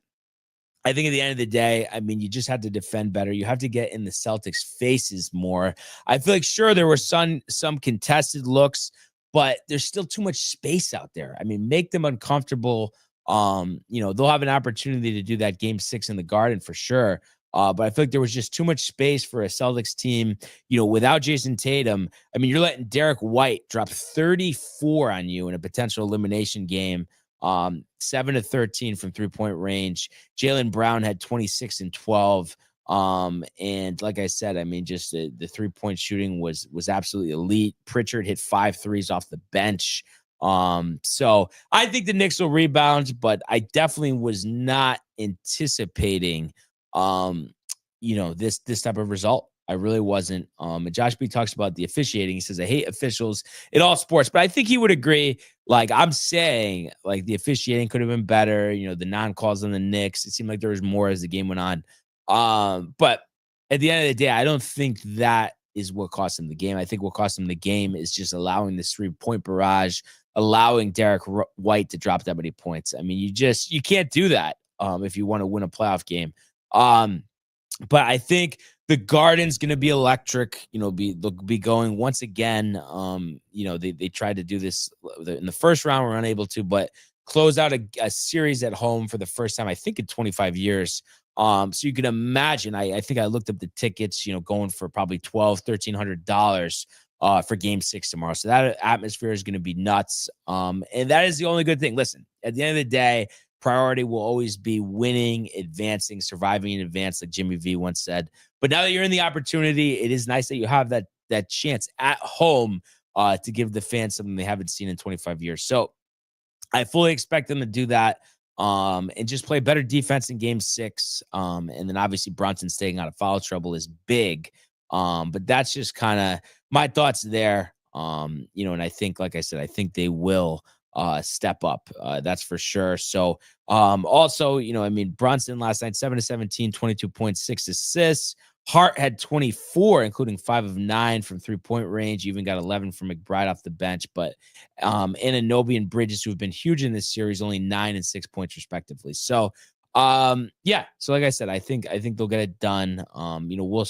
I think at the end of the day, I mean, you just have to defend better. You have to get in the Celtics' faces more. I feel like, sure, there were some contested looks, but there's still too much space out there. I mean, make them uncomfortable. They'll have an opportunity to do that game 6 in the Garden for sure. But I feel like there was just too much space for a Celtics team, without Jason Tatum. I mean, you're letting Derek White drop 34 on you in a potential elimination game. 7-13 from 3-point range. Jaylen Brown had 26 and 12. And like I said, I mean, just the 3-point shooting was absolutely elite. Pritchard hit 5 threes off the bench. So I think the Knicks will rebound, but I definitely was not anticipating, this type of result. I really wasn't. And Josh B talks about the officiating. He says, I hate officials in all sports, but I think he would agree. Like I'm saying, like the officiating could have been better. The non-calls on the Knicks. It seemed like there was more as the game went on. But at the end of the day, I don't think that is what cost him the game. I think what cost him the game is just allowing this 3-point barrage, allowing Derek White to drop that many points. I mean, you can't do that if you want to win a playoff game. But I think the Garden's going to be electric. They'll be going once again. They tried to do this in the first round, were unable to, but close out a series at home for the first time, I think, in 25 years. So you can imagine, I think I looked up the tickets, going for probably $1,200 for game 6 tomorrow. So that atmosphere is going to be nuts. And that is the only good thing. Listen, at the end of the day, priority will always be winning, advancing, surviving in advance, like Jimmy V once said. But now that you're in the opportunity, it is nice that you have that chance at home to give the fans something they haven't seen in 25 years. So I fully expect them to do that and just play better defense in game 6. And then obviously Brunson staying out of foul trouble is big. But that's just kind of my thoughts there. And I think, like I said, I think they will step up. That's for sure. So also, Brunson last night, 7-17, 22.6 assists. Hart had 24, including 5 of 9 from 3-point range. Even got 11 from McBride off the bench. But Anunoby and Bridges, who have been huge in this series, only 9 and 6 points respectively. So so like I said, I think they'll get it done. We'll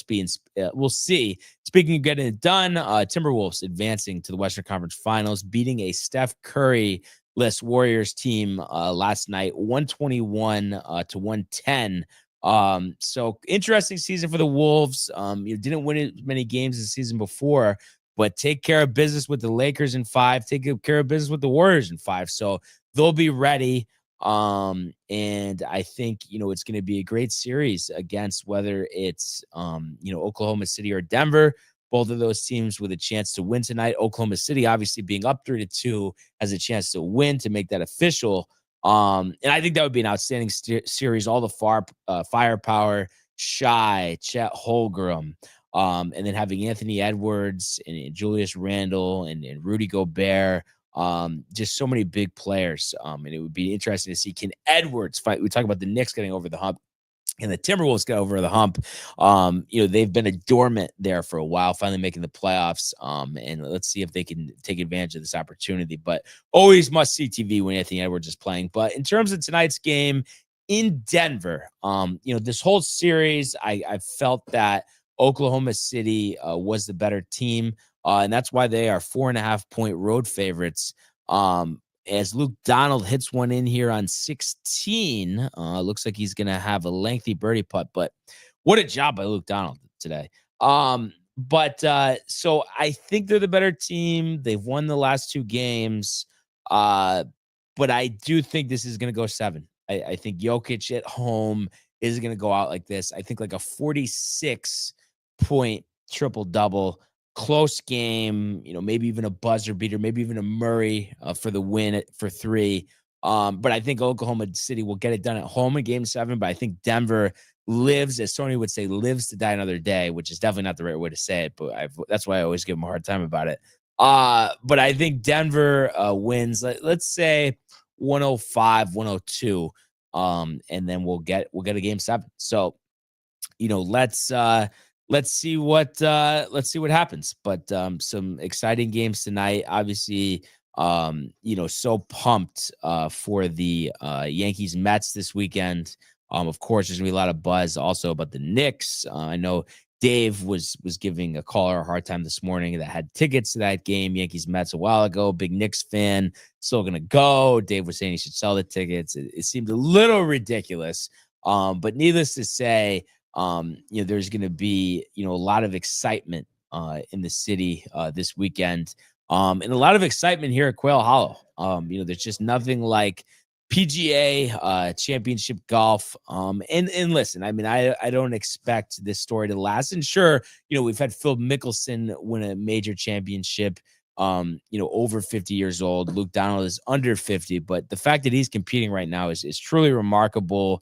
see. Speaking of getting it done, Timberwolves advancing to the Western Conference Finals, beating a Steph Curry-less Warriors team last night, 121-110. So interesting season for the Wolves. You didn't win as many games this season before, but take care of business with the Lakers in 5, take care of business with the Warriors in 5. So they'll be ready. And I think, it's going to be a great series against whether it's, Oklahoma City or Denver. Both of those teams with a chance to win tonight. Oklahoma City, obviously being up 3-2, has a chance to win to make that official. And I think that would be an outstanding series. All the firepower, Shai, Chet Holmgren, And then having Anthony Edwards and Julius Randle and Rudy Gobert, just so many big players. And it would be interesting to see, can Edwards fight? We talk about the Knicks getting over the hump. And the Timberwolves got over the hump. They've been a dormant there for a while, finally making the playoffs. And let's see if they can take advantage of this opportunity. But always must see TV when Anthony Edwards is playing. But in terms of tonight's game in Denver, this whole series, I felt that Oklahoma City was the better team. And that's why they are 4.5-point road favorites. As Luke Donald hits one in here on 16, looks like he's going to have a lengthy birdie putt, but what a job by Luke Donald today. So I think they're the better team. They've won the last 2 games, but I do think this is going to go 7. I think Jokic at home is going to go out like this. I think like a 46-point triple-double. Close game, maybe even a buzzer beater, maybe even a Murray for the win for 3. But I think Oklahoma City will get it done at home in Game 7. But I think Denver lives, as Tony would say, lives to die another day, which is definitely not the right way to say it. But that's why I always give them a hard time about it. But I think Denver wins. Let's say 105, 102, and then we'll get a Game 7. So, let's see what happens. But some exciting games tonight. Obviously, so pumped for the Yankees Mets this weekend. Of course, there's gonna be a lot of buzz also about the Knicks. I know Dave was giving a caller a hard time this morning that had tickets to that game, Yankees Mets, a while ago. Big Knicks fan, still gonna go. Dave was saying he should sell the tickets. It seemed a little ridiculous. But needless to say, there's going to be, a lot of excitement in the city this weekend, and a lot of excitement here at Quail Hollow. There's just nothing like PGA championship golf. And listen, I mean, I don't expect this story to last. And sure, we've had Phil Mickelson win a major championship, over 50 years old. Luke Donald is under 50, but the fact that he's competing right now is truly remarkable.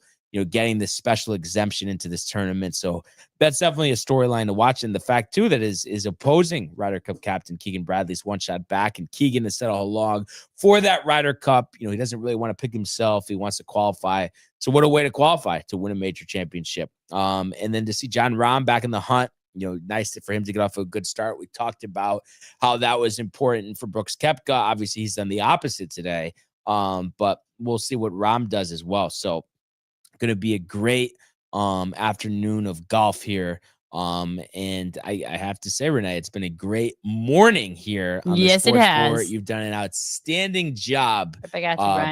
Getting this special exemption into this tournament. So that's definitely a storyline to watch. And the fact, too, that is opposing Ryder Cup captain Keegan Bradley's one shot back. And Keegan has said all along for that Ryder Cup, he doesn't really want to pick himself. He wants to qualify. So what a way to qualify to win a major championship. And then to see John Rahm back in the hunt, nice for him to get off a good start. We talked about how that was important for Brooks Koepka. Obviously, he's done the opposite today. But we'll see what Rahm does as well. So going to be a great afternoon of golf here. And I have to say, Renee, it's been a great morning here on the Sportsport. It has. You've done an outstanding job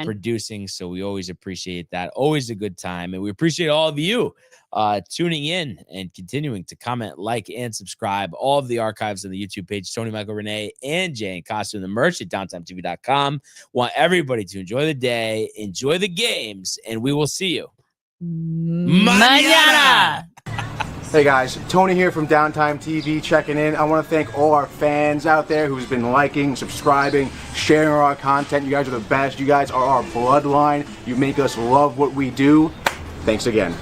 producing, so we always appreciate that. Always a good time. And we appreciate all of you tuning in and continuing to comment, like, and subscribe. All of the archives on the YouTube page, Tony, Michael, Renee, and Jay and Costa, and the merch at DowntimeTV.com. Want everybody to enjoy the day, enjoy the games, and we will see you mañana. Hey guys, Tony here from Downtime TV checking in. I want to thank all our fans out there who's been liking, subscribing, sharing our content. You guys are the best. You guys are our bloodline. You make us love what we do. Thanks again.